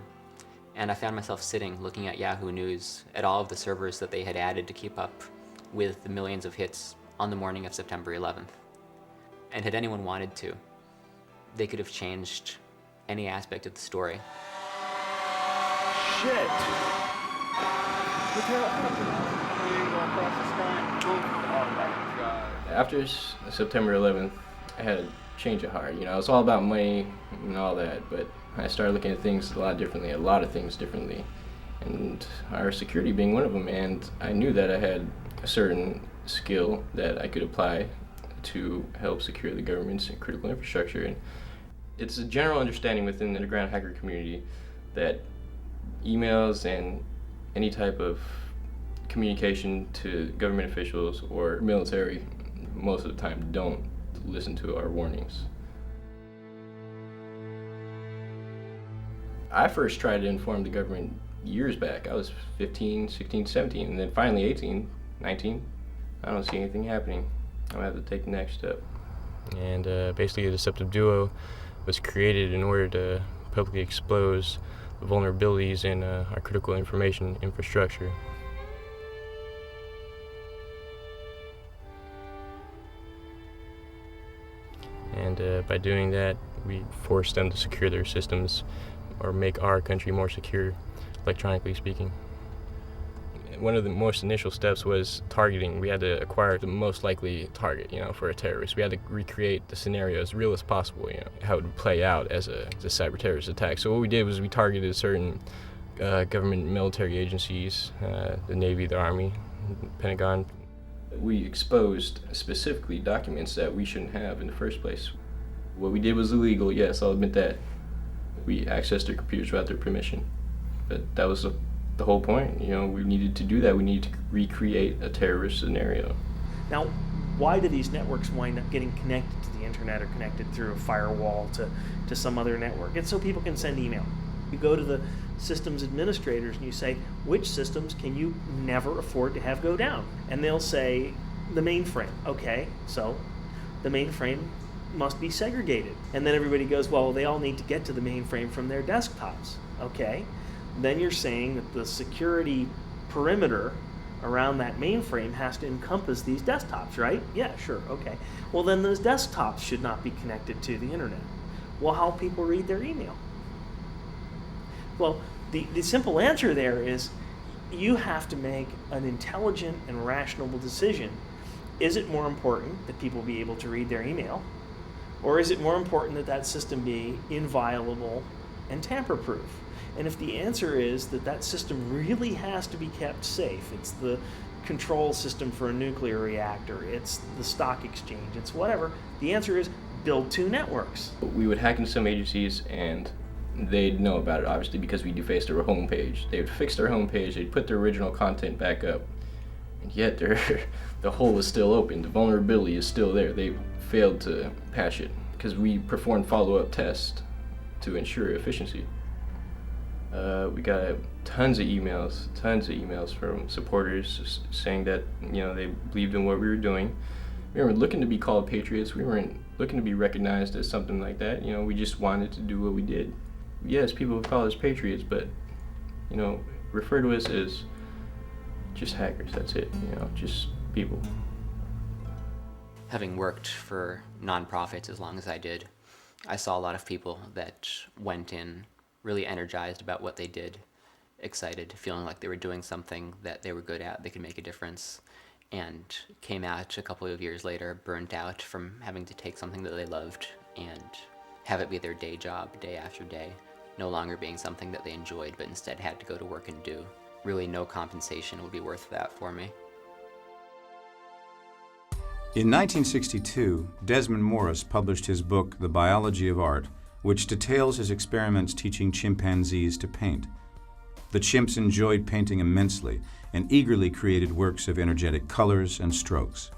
Speaker 15: and I found myself sitting looking at Yahoo News at all of the servers that they had added to keep up with the millions of hits on the morning of September 11th. And had anyone wanted to, they could have changed any aspect of the story.
Speaker 6: Shit! Look how
Speaker 7: After September 11th, I had a change of heart. You know, it's all about money and all that, but I started looking at things a lot of things differently, and our security being one of them. And I knew that I had a certain skill that I could apply to help secure the government's critical infrastructure. And it's a general understanding within the underground hacker community that emails and any type of communication to government officials or military most of the time don't listen to our warnings. I first tried to inform the government years back. I was 15, 16, 17, and then finally 18, 19. I don't see anything happening. I'm gonna have to take the next step.
Speaker 18: And basically a deceptive duo was created in order to publicly expose the vulnerabilities in our critical information infrastructure. And by doing that, we forced them to secure their systems or make our country more secure, electronically speaking. One of the most initial steps was targeting. We had to acquire the most likely target, for a terrorist. We had to recreate the scenario as real as possible, how it would play out as a cyber terrorist attack. So what we did was we targeted certain government military agencies, the Navy, the Army, the Pentagon.
Speaker 7: We exposed specifically documents that we shouldn't have in the first place. What we did was illegal, yes, I'll admit that. We accessed their computers without their permission. But that was the whole point. We needed to do that. We needed to recreate a terrorist scenario.
Speaker 4: Now, why do these networks wind up getting connected to the internet or connected through a firewall to some other network? It's so people can send email. You go to the systems administrators and you say, which systems can you never afford to have go down? And they'll say, the mainframe. Okay, so the mainframe must be segregated. And then everybody goes, well, they all need to get to the mainframe from their desktops. Okay, then you're saying that the security perimeter around that mainframe has to encompass these desktops, right? Yeah, sure, okay. Well, then those desktops should not be connected to the internet. Well, how people read their email? Well, the simple answer there is you have to make an intelligent and rational decision. Is it more important that people be able to read their email, or is it more important that that system be inviolable and tamper-proof? And if the answer is that that system really has to be kept safe, it's the control system for a nuclear reactor, it's the stock exchange, it's whatever, the answer is build two networks.
Speaker 7: We would hack into some agencies and they'd know about it, obviously, because we defaced their homepage. They would fix their homepage, they'd put their original content back up, and yet the hole was still open. The vulnerability is still there. They failed to patch it because we performed follow-up tests to ensure efficiency. We got tons of emails from supporters saying that, you know, they believed in what we were doing. We weren't looking to be called patriots. We weren't looking to be recognized as something like that. You know, we just wanted to do what we did. Yes, people would call us patriots, but, you know, refer to us as just hackers. That's it. You know, just people.
Speaker 9: Having worked for nonprofits as long as I did, I saw a lot of people that went in really energized about what they did, excited, feeling like they were doing something that they were good at, they could make a difference, and came out a couple of years later burnt out from having to take something that they loved and have it be their day job day after day, no longer being something that they enjoyed but instead had to go to work and do. Really no compensation would be worth that for me.
Speaker 1: In 1962, Desmond Morris published his book, The Biology of Art, which details his experiments teaching chimpanzees to paint. The chimps enjoyed painting immensely and eagerly created works of energetic colors and strokes.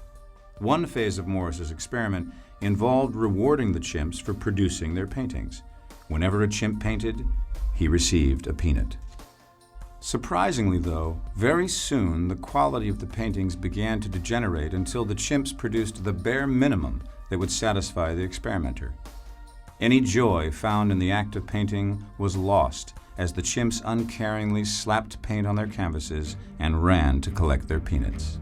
Speaker 1: One phase of Morris's experiment involved rewarding the chimps for producing their paintings. Whenever a chimp painted, he received a peanut. Surprisingly, though, very soon the quality of the paintings began to degenerate until the chimps produced the bare minimum that would satisfy the experimenter. Any joy found in the act of painting was lost as the chimps uncaringly slapped paint on their canvases and ran to collect their peanuts.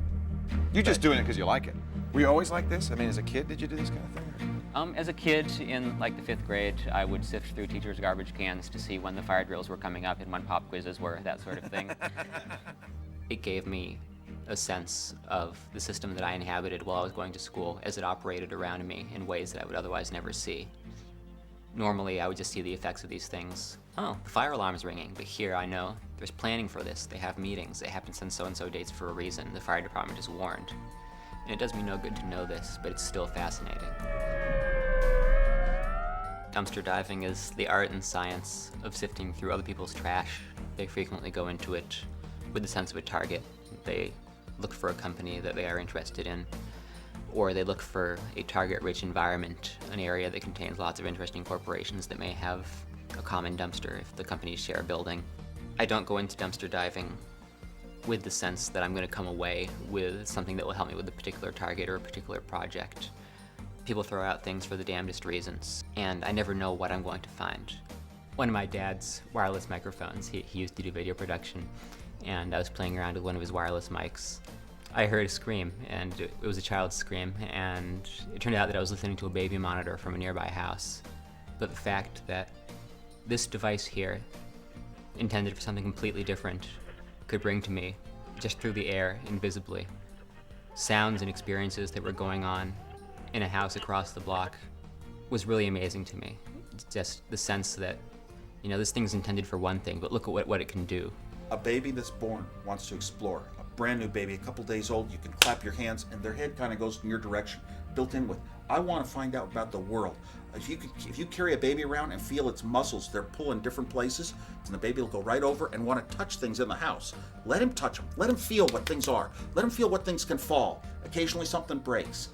Speaker 17: You're just doing it because you like it. Were you always like this? I mean, as a kid, did you do this kind of thing?
Speaker 15: As a kid, in like the 5th grade, I would sift through teachers' garbage cans to see when the fire drills were coming up and when pop quizzes were, that sort of thing. It gave me a sense of the system that I inhabited while I was going to school as it operated around me in ways that I would otherwise never see. Normally, I would just see the effects of these things. Oh, the fire alarm's ringing, but here I know there's planning for this. They have meetings. It happens on so-and-so dates for a reason. The fire department is warned. And it does me no good to know this, but it's still fascinating. Dumpster diving is the art and science of sifting through other people's trash. They frequently go into it with the sense of a target. They look for a company that they are interested in, or they look for a target-rich environment, an area that contains lots of interesting corporations that may have a common dumpster if the companies share a building. I don't go into dumpster diving with the sense that I'm going to come away with something that will help me with a particular target or a particular project. People throw out things for the damnedest reasons, and I never know what I'm going to find. One of my dad's wireless microphones, he used to do video production, and I was playing around with one of his wireless mics. I heard a scream, and it was a child's scream, and it turned out that I was listening to a baby monitor from a nearby house. But the fact that this device here, intended for something completely different, could bring to me, just through the air, invisibly, sounds and experiences that were going on in a house across the block was really amazing to me. Just the sense that, you know, this thing's intended for one thing, but look at what it can do.
Speaker 12: A baby that's born wants to explore. A brand new baby, a couple days old, you can clap your hands and their head kind of goes in your direction, built in with, I want to find out about the world. If you carry a baby around and feel its muscles, they're pulling different places, and the baby will go right over and want to touch things in the house. Let him touch them. Let him feel what things are. Let him feel what things can fall. Occasionally something breaks.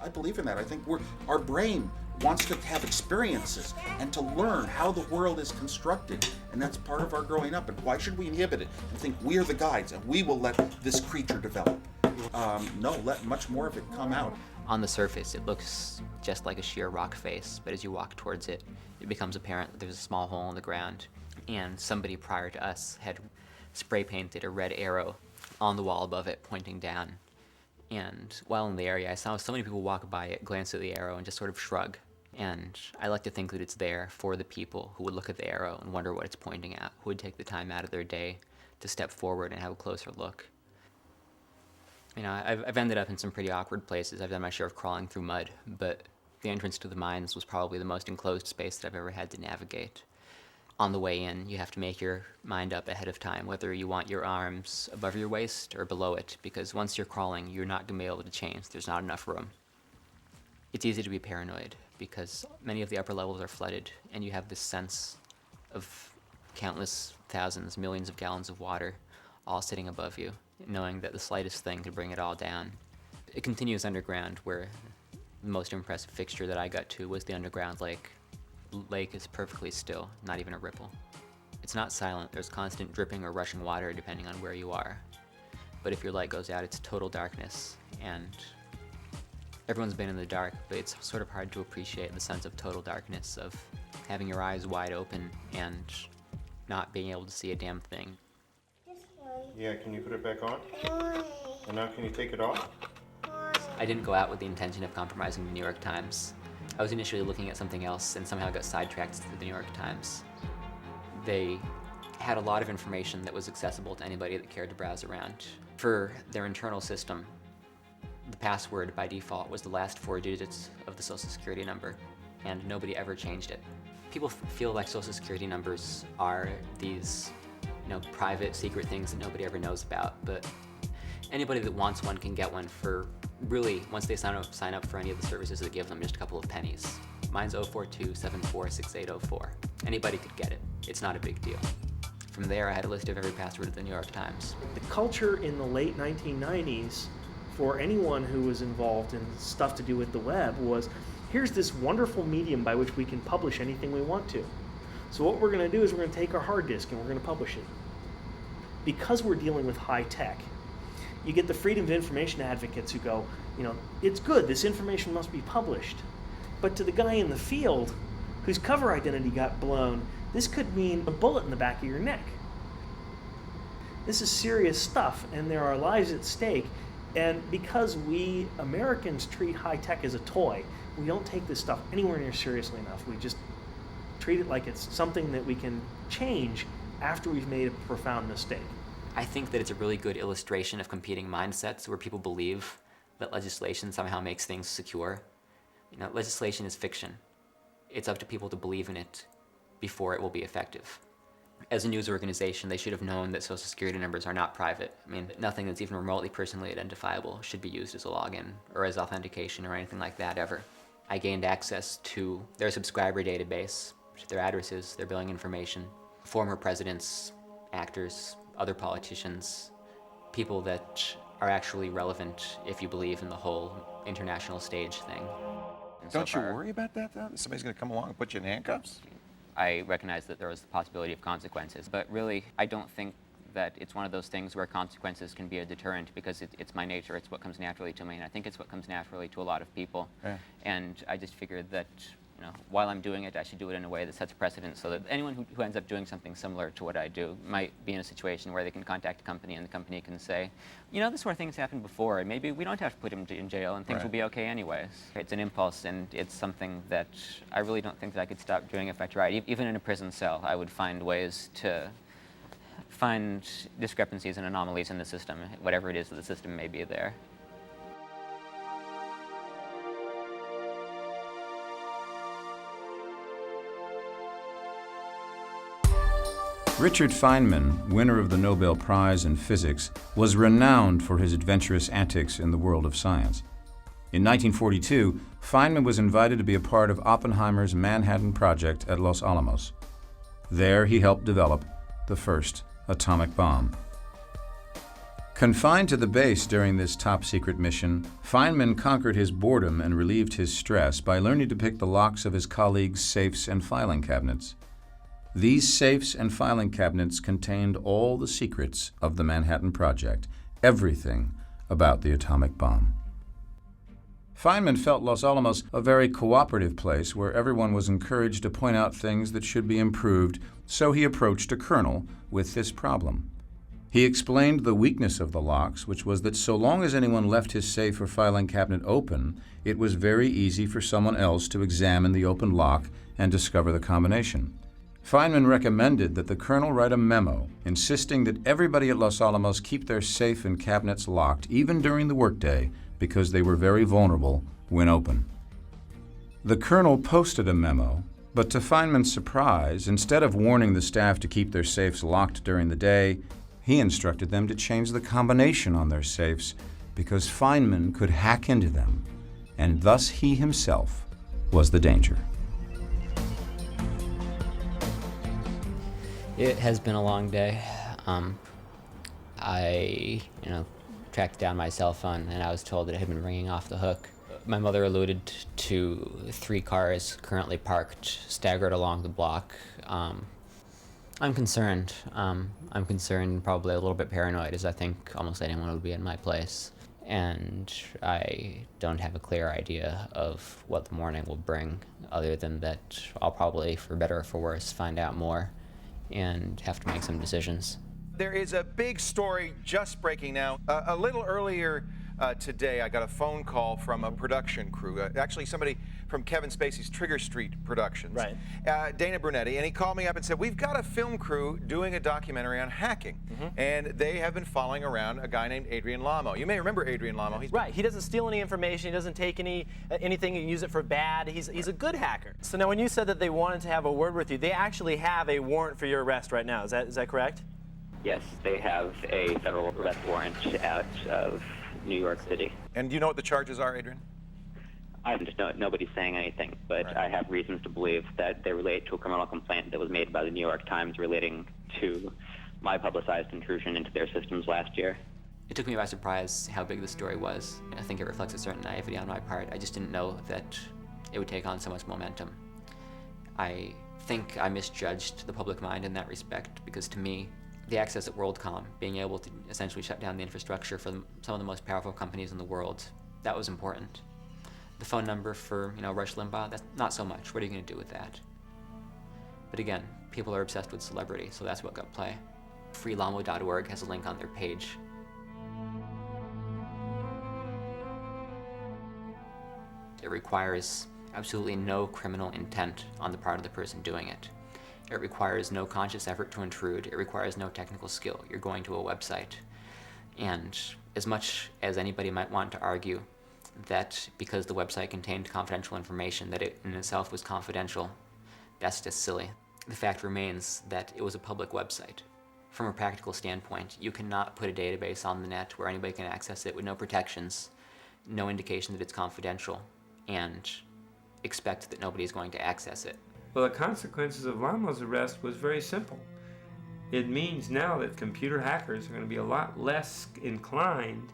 Speaker 12: I believe in that. I think our brain wants to have experiences and to learn how the world is constructed, and that's part of our growing up. And why should we inhibit it and think we are the guides and we will let this creature develop? No, let much more of it come out.
Speaker 9: On the surface, it looks just like a sheer rock face, but as you walk towards it, it becomes apparent that there's a small hole in the ground, and somebody prior to us had spray painted a red arrow on the wall above it, pointing down. And while in the area, I saw so many people walk by it, glance at the arrow, and just sort of shrug. And I like to think that it's there for the people who would look at the arrow and wonder what it's pointing at, who would take the time out of their day to step forward and have a closer look. You know, I've ended up in some pretty awkward places. I've done my share of crawling through mud, but the entrance to the mines was probably the most enclosed space that I've ever had to navigate. on the way in, you have to make your mind up ahead of time whether you want your arms above your waist or below it, because once you're crawling, you're not going to be able to change. There's not enough room. It's easy to be paranoid because many of the upper levels are flooded, and you have this sense of countless thousands, millions of gallons of water all sitting above you, knowing that the slightest thing could bring it all down. It continues underground, where the most impressive fixture that I got to was the underground lake. The lake is perfectly still, not even a ripple. It's not silent, there's constant dripping or rushing water depending on where you are. But if your light goes out, it's total darkness, and everyone's been in the dark, but it's sort of hard to appreciate the sense of total darkness, of having your eyes wide open and not being able to see a damn thing.
Speaker 17: Yeah, can you put it back on? And now can you take it off?
Speaker 9: I didn't go out with the intention of compromising the New York Times. I was initially looking at something else and somehow got sidetracked to the New York Times. They had a lot of information that was accessible to anybody that cared to browse around. For their internal system, the password by default was the last 4 digits of the Social Security number, and nobody ever changed it. People feel like Social Security numbers are these, private, secret things that nobody ever knows about, but anybody that wants one can get one for really, once they sign up for any of the services that give them, just a couple of pennies. Mine's 042746804. Anybody could get it. It's not a big deal. From there, I had a list of every password of the New York Times.
Speaker 4: The culture in the late 1990s for anyone who was involved in stuff to do with the web was, here's this wonderful medium by which we can publish anything we want to. So what we're going to do is we're going to take our hard disk and we're going to publish it. Because we're dealing with high tech, you get the freedom of information advocates who go, it's good, this information must be published. But to the guy in the field whose cover identity got blown, this could mean a bullet in the back of your neck. This is serious stuff, and there are lives at stake. And because we Americans treat high tech as a toy, we don't take this stuff anywhere near seriously enough. We just treat it like it's something that we can change after we've made a profound mistake.
Speaker 9: I think that it's a really good illustration of competing mindsets where people believe that legislation somehow makes things secure. Legislation is fiction. It's up to people to believe in it before it will be effective. As a news organization, they should have known that Social Security numbers are not private. Nothing that's even remotely personally identifiable should be used as a login or as authentication or anything like that ever. I gained access to their subscriber database, their addresses, their billing information, former presidents, actors, other politicians, people that are actually relevant if you believe in the whole international stage thing.
Speaker 17: Don't you worry about that, though? Somebody's going to come along and put you in handcuffs?
Speaker 15: I recognize that there was the possibility of consequences, but really, I don't think that it's one of those things where consequences can be a deterrent, because it's my nature, it's what comes naturally to me, and I think it's what comes naturally to a lot of people.
Speaker 17: Yeah.
Speaker 15: And I just figured that, while I'm doing it, I should do it in a way that sets a precedent so that anyone who ends up doing something similar to what I do might be in a situation where they can contact a company and the company can say, this sort of thing's happened before, and maybe we don't have to put him in jail and things will be okay anyways. It's an impulse, and it's something that I really don't think that I could stop doing if I tried. Even in a prison cell, I would find ways to find discrepancies and anomalies in the system, whatever it is that the system may be there.
Speaker 1: Richard Feynman, winner of the Nobel Prize in Physics, was renowned for his adventurous antics in the world of science. In 1942, Feynman was invited to be a part of Oppenheimer's Manhattan Project at Los Alamos. There he helped develop the first atomic bomb. Confined to the base during this top-secret mission, Feynman conquered his boredom and relieved his stress by learning to pick the locks of his colleagues' safes and filing cabinets. These safes and filing cabinets contained all the secrets of the Manhattan Project, everything about the atomic bomb. Feynman felt Los Alamos a very cooperative place where everyone was encouraged to point out things that should be improved, so he approached a colonel with this problem. He explained the weakness of the locks, which was that so long as anyone left his safe or filing cabinet open, it was very easy for someone else to examine the open lock and discover the combination. Feynman recommended that the colonel write a memo insisting that everybody at Los Alamos keep their safe and cabinets locked, even during the workday, because they were very vulnerable when open. The colonel posted a memo, But to Feynman's surprise, instead of warning the staff to keep their safes locked during the day, he instructed them to change the combination on their safes because Feynman could hack into them, and thus he himself was the danger.
Speaker 15: It has been a long day. I tracked down my cell phone and I was told that it had been ringing off the hook. My mother alluded to 3 cars currently parked, staggered along the block. I'm concerned. I'm concerned, probably a little bit paranoid, as I think almost anyone would be in my place. And I don't have a clear idea of what the morning will bring, other than that I'll probably, for better or for worse, find out more and have to make some decisions.
Speaker 8: There is a big story just breaking now. A little earlier today, I got a phone call from a production crew, actually somebody from Kevin Spacey's Trigger Street Productions,
Speaker 19: right.
Speaker 8: Dana Brunetti, and he called me up and said, we've got a film crew doing a documentary on hacking, and they have been following around a guy named Adrian Lamo. You may remember Adrian Lamo.
Speaker 19: Right, he doesn't steal any information, he doesn't take anything and use it for bad. He's a good hacker. So now when you said that they wanted to have a word with you, they actually have a warrant for your arrest right now, is that correct?
Speaker 20: Yes, they have a federal arrest warrant out of New York City.
Speaker 8: And do you know what the charges are, Adrian?
Speaker 20: I just know nobody's saying anything, but right. I have reasons to believe that they relate to a criminal complaint that was made by the New York Times relating to my publicized intrusion into their systems last year.
Speaker 9: It took me by surprise how big the story was. I think it reflects a certain naivety on my part. I just didn't know that it would take on so much momentum. I think I misjudged the public mind in that respect, because to me, the access at WorldCom, being able to essentially shut down the infrastructure for some of the most powerful companies in the world, that was important. The phone number for, Rush Limbaugh, that's not so much. What are you going to do with that? But again, people are obsessed with celebrity, so that's what got play. freelamo.org has a link on their page. It requires absolutely no criminal intent on the part of the person doing it. It requires no conscious effort to intrude. It requires no technical skill. You're going to a website. And as much as anybody might want to argue that because the website contained confidential information, that it in itself was confidential, that's just silly. The fact remains that it was a public website. From a practical standpoint, you cannot put a database on the net where anybody can access it with no protections, no indication that it's confidential, and expect that nobody's going to access it.
Speaker 10: Well, the consequences of Lamo's arrest was very simple. It means now that computer hackers are going to be a lot less inclined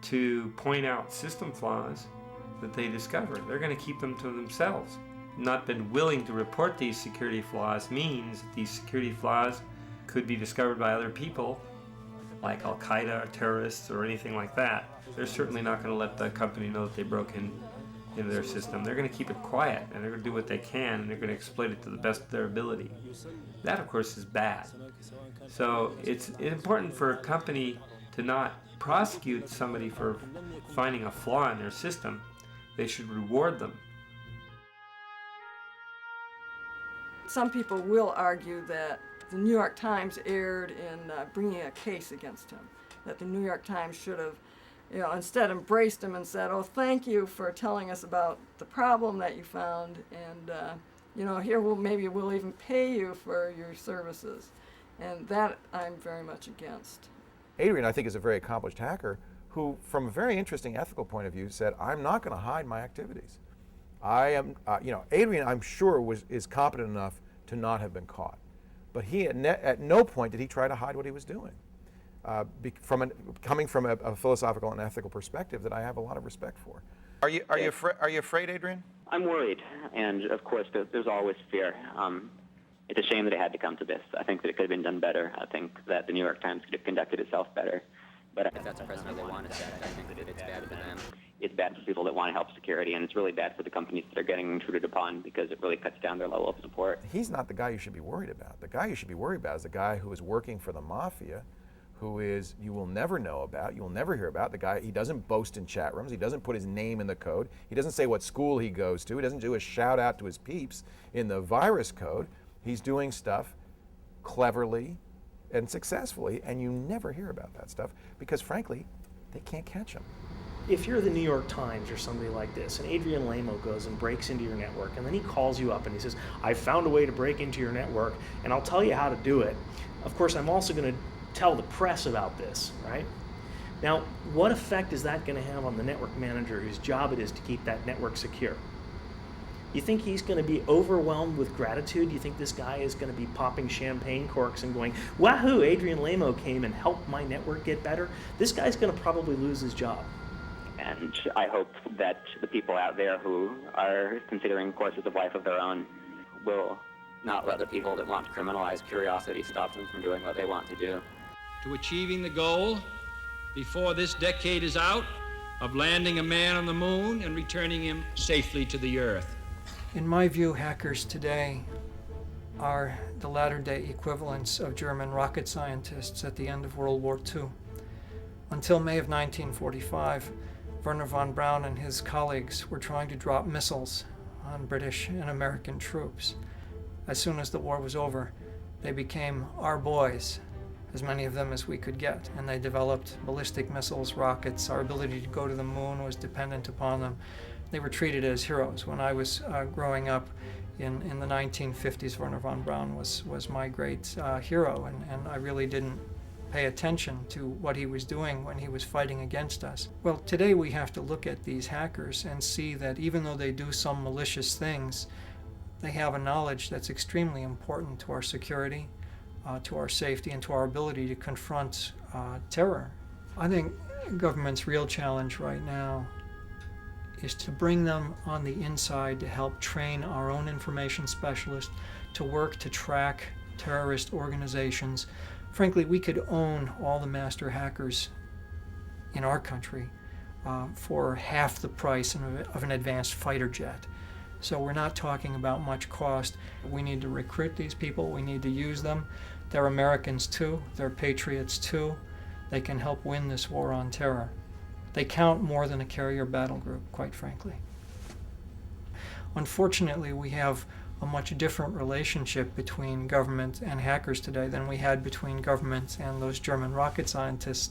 Speaker 10: to point out system flaws that they discover. They're going to keep them to themselves. Not been willing to report these security flaws means that these security flaws could be discovered by other people, like Al-Qaeda or terrorists or anything like that. They're certainly not going to let the company know that they broke into their system. They're going to keep it quiet, and they're going to do what they can, and they're going to exploit it to the best of their ability. That, of course, is bad. So it's important for a company to not prosecute somebody for finding a flaw in their system. They should reward them.
Speaker 3: Some people will argue that the New York Times erred in bringing a case against him, that the New York Times should have instead embraced him and said, oh, thank you for telling us about the problem that you found, and here maybe we'll even pay you for your services. And that I'm very much against.
Speaker 8: Adrian, I think, is a very accomplished hacker who, from a very interesting ethical point of view, said, I'm not going to hide my activities. I am, Adrian, I'm sure, is competent enough to not have been caught. But he, at no point did he try to hide what he was doing. Coming from a philosophical and ethical perspective that I have a lot of respect for. Are you afraid, Adrian?
Speaker 20: I'm worried, and of course there's always fear. It's a shame that it had to come to this. I think that it could have been done better. I think that the New York Times could have conducted itself better. But
Speaker 9: if that's a precedent they want to set, I think that it's bad for them.
Speaker 20: It's bad for people that want to help security, and it's really bad for the companies that are getting intruded upon because it really cuts down their level of support.
Speaker 8: He's not the guy you should be worried about. The guy you should be worried about is the guy who is working for the mafia, who is, you will never know about, you will never hear about. The guy, he doesn't boast in chat rooms, he doesn't put his name in the code, he doesn't say what school he goes to, he doesn't do a shout out to his peeps in the virus code. He's doing stuff cleverly and successfully, and you never hear about that stuff because, frankly, they can't catch him.
Speaker 4: If you're the New York Times or somebody like this, and Adrian Lamo goes and breaks into your network, and then he calls you up and he says, I found a way to break into your network, and I'll tell you how to do it. Of course, I'm also going to tell the press about this, right? Now, what effect is that going to have on the network manager whose job it is to keep that network secure? You think he's going to be overwhelmed with gratitude? You think this guy is going to be popping champagne corks and going, wahoo, Adrian Lamo came and helped my network get better? This guy's going to probably lose his job.
Speaker 20: And I hope that the people out there who are considering courses of life of their own will
Speaker 15: not let the people that want to criminalize curiosity stop them from doing what they want to do.
Speaker 21: To achieving the goal, before this decade is out, of landing a man on the moon and returning him safely to the Earth.
Speaker 5: In my view, hackers today are the latter-day equivalents of German rocket scientists at the end of World War II. Until May of 1945, Wernher von Braun and his colleagues were trying to drop missiles on British and American troops. As soon as the war was over, they became our boys, as many of them as we could get, and they developed ballistic missiles, rockets. Our ability to go to the moon was dependent upon them. They were treated as heroes. When I was growing up in the 1950s, Wernher von Braun was my great hero, and I really didn't pay attention to what he was doing when he was fighting against us. Well, today we have to look at these hackers and see that even though they do some malicious things, they have a knowledge that's extremely important to our security, to our safety, and to our ability to confront terror. I think government's real challenge right now is to bring them on the inside to help train our own information specialists to work to track terrorist organizations. Frankly, we could own all the master hackers in our country for half the price of an advanced fighter jet. So we're not talking about much cost. We need to recruit these people. We need to use them. They're Americans too. They're patriots too. They can help win this war on terror. They count more than a carrier battle group, quite frankly. Unfortunately, we have a much different relationship between government and hackers today than we had between government and those German rocket scientists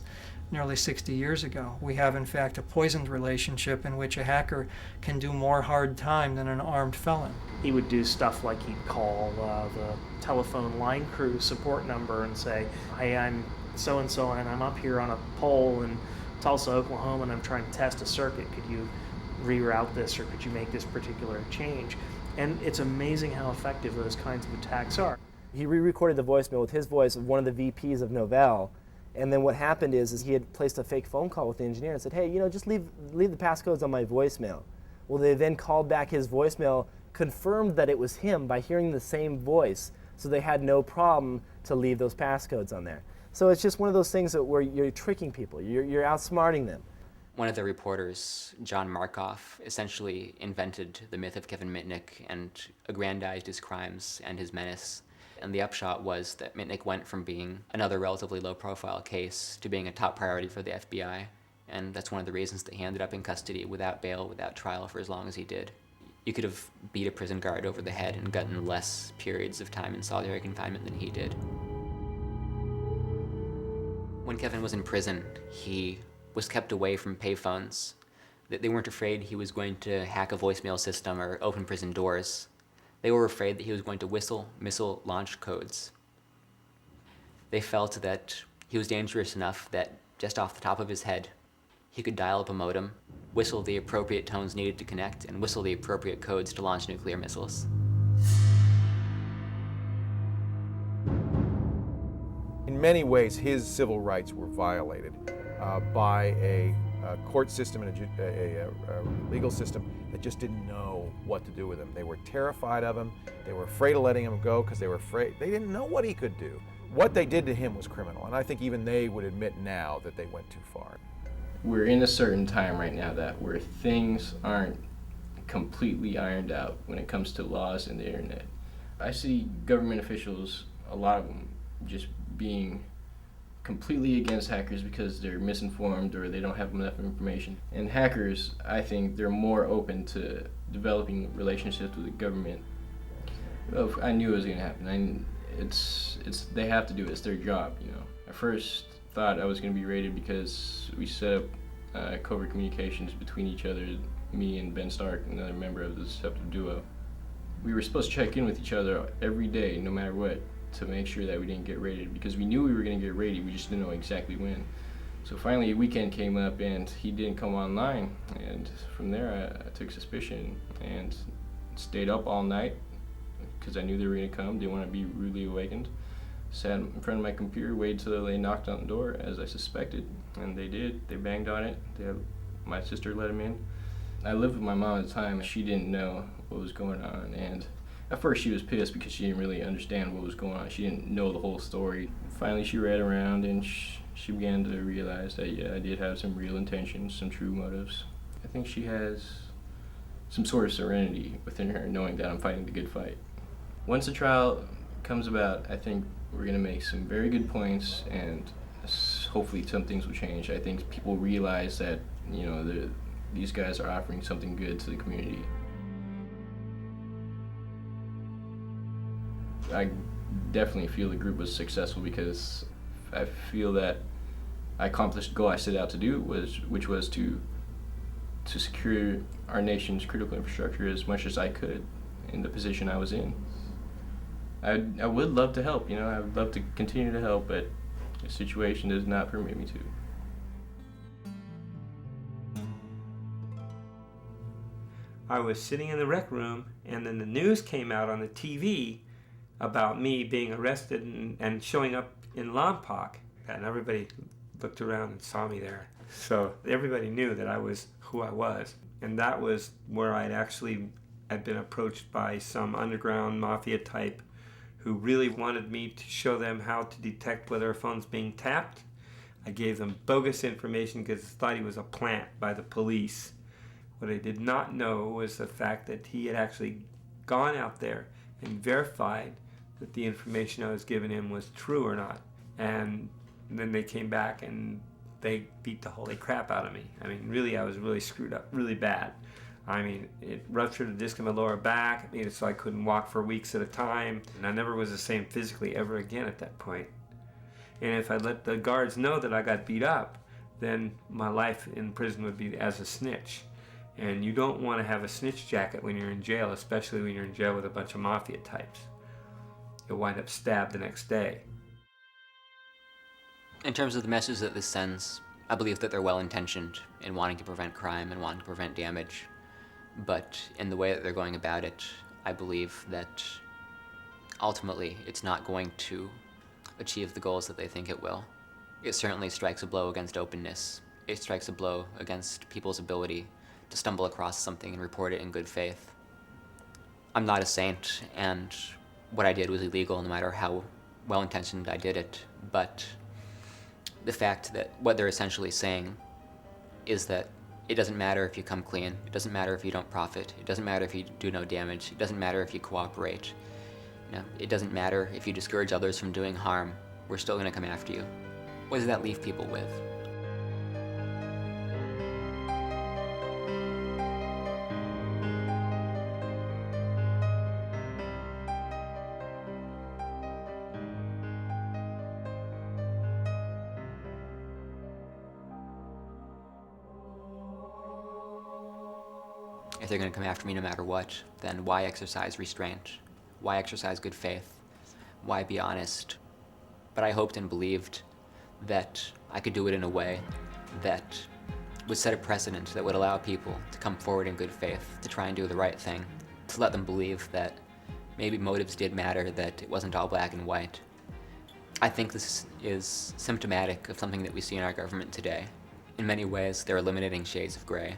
Speaker 5: nearly 60 years ago. We have, in fact, a poisoned relationship in which a hacker can do more hard time than an armed felon.
Speaker 4: He would do stuff like he'd call the telephone line crew support number and say, hey, I'm so-and-so, and I'm up here on a pole in Tulsa, Oklahoma, and I'm trying to test a circuit. Could you reroute this, or could you make this particular change? And it's amazing how effective those kinds of attacks are.
Speaker 19: He re-recorded the voicemail with his voice of one of the VPs of Novell, and then what happened is he had placed a fake phone call with the engineer and said, hey, just leave the passcodes on my voicemail. Well, they then called back his voicemail, confirmed that it was him by hearing the same voice, so they had no problem to leave those passcodes on there. So it's just one of those things where you're tricking people, you're outsmarting them.
Speaker 15: One of the reporters, John Markoff, essentially invented the myth of Kevin Mitnick and aggrandized his crimes and his menace. And the upshot was that Mitnick went from being another relatively low-profile case to being a top priority for the FBI. And that's one of the reasons that he ended up in custody without bail, without trial for as long as he did. You could have beat a prison guard over the head and gotten less periods of time in solitary confinement than he did. When Kevin was in prison, he was kept away from payphones. They weren't afraid he was going to hack a voicemail system or open prison doors. They were afraid that he was going to whistle missile launch codes. They felt that he was dangerous enough that just off the top of his head, he could dial up a modem, whistle the appropriate tones needed to connect, and whistle the appropriate codes to launch nuclear missiles.
Speaker 8: In many ways, his civil rights were violated by a court system and a legal system that just didn't know what to do with him. They were terrified of him. They were afraid of letting him go because they were afraid. They didn't know what he could do. What they did to him was criminal, and I think even they would admit now that they went too far.
Speaker 7: We're in a certain time right now where things aren't completely ironed out when it comes to laws and the internet. I see government officials, a lot of them, just being completely against hackers because they're misinformed or they don't have enough information. And hackers, I think they're more open to developing relationships with the government. Well, I knew it was going to happen. They have to do it. It's their job, I first thought I was going to be raided because we set up covert communications between each other, me and Ben Stark, another member of the Deceptive Duo. We were supposed to check in with each other every day, no matter what, to make sure that we didn't get raided, because we knew we were going to get raided, we just didn't know exactly when. So finally a weekend came up and he didn't come online, and from there I took suspicion and stayed up all night because I knew they were going to come, didn't want to be rudely awakened. Sat in front of my computer, waited till they knocked on the door as I suspected, and they did. They banged on it. My sister let them in. I lived with my mom at the time. She didn't know what was going on, and at first she was pissed because she didn't really understand what was going on. She didn't know the whole story. Finally she read around and she began to realize that, yeah, I did have some real intentions, some true motives. I think she has some sort of serenity within her, knowing that I'm fighting the good fight. Once the trial comes about, I think we're going to make some very good points, and hopefully some things will change. I think people realize that, you know, these guys are offering something good to the community. I definitely feel the group was successful because I feel that I accomplished the goal I set out to do, which was to secure our nation's critical infrastructure as much as I could in the position I was in. I would love to help, you know, I would love to continue to help, but the situation does not permit me to.
Speaker 10: I was sitting in the rec room, and then the news came out on the TV about me being arrested and showing up in Lompoc, and everybody looked around and saw me there. So everybody knew that I was who I was, and that was where I'd been approached by some underground mafia type who really wanted me to show them how to detect whether a phone's being tapped. I gave them bogus information because I thought he was a plant by the police. What I did not know was the fact that he had actually gone out there and verified that the information I was giving him was true or not. And then they came back and they beat the holy crap out of me. I mean, really, I was really screwed up, really bad. I mean, it ruptured a disc in my lower back, made it so I couldn't walk for weeks at a time, and I never was the same physically ever again at that point. And if I let the guards know that I got beat up, then my life in prison would be as a snitch. And you don't want to have a snitch jacket when you're in jail, especially when you're in jail with a bunch of mafia types. You'll wind up stabbed the next day.
Speaker 9: In terms of the message that this sends, I believe that they're well-intentioned in wanting to prevent crime and wanting to prevent damage. But in the way that they're going about it, I believe that ultimately it's not going to achieve the goals that they think it will. It certainly strikes a blow against openness. It strikes a blow against people's ability to stumble across something and report it in good faith. I'm not a saint, and what I did was illegal no matter how well-intentioned I did it, but the fact that what they're essentially saying is that it doesn't matter if you come clean, it doesn't matter if you don't profit, it doesn't matter if you do no damage, it doesn't matter if you cooperate, it doesn't matter if you discourage others from doing harm, we're still going to come after you. What does that leave people with? If they're going to come after me no matter what, then why exercise restraint? Why exercise good faith? Why be honest? But I hoped and believed that I could do it in a way that would set a precedent that would allow people to come forward in good faith, to try and do the right thing, to let them believe that maybe motives did matter, that it wasn't all black and white. I think this is symptomatic of something that we see in our government today. In many ways, they're eliminating shades of gray.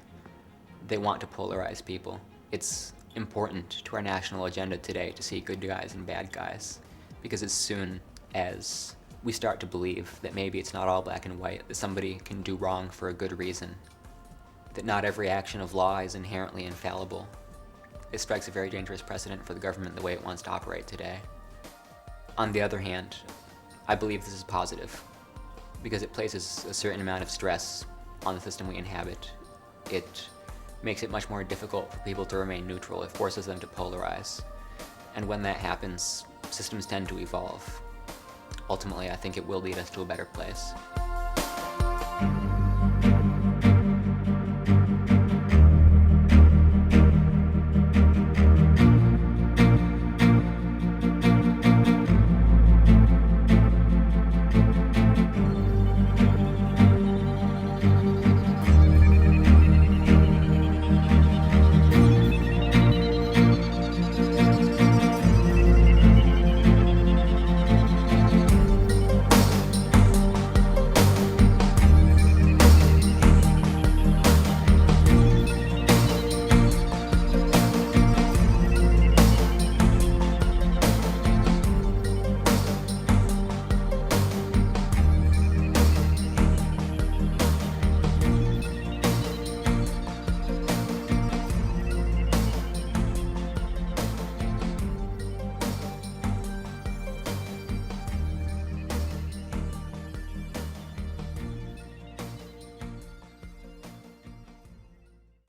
Speaker 9: They want to polarize people. It's important to our national agenda today to see good guys and bad guys, because as soon as we start to believe that maybe it's not all black and white, that somebody can do wrong for a good reason, that not every action of law is inherently infallible, it strikes a very dangerous precedent for the government the way it wants to operate today. On the other hand, I believe this is positive, because it places a certain amount of stress on the system we inhabit. It makes it much more difficult for people to remain neutral. It forces them to polarize. And when that happens, systems tend to evolve. Ultimately, I think it will lead us to a better place.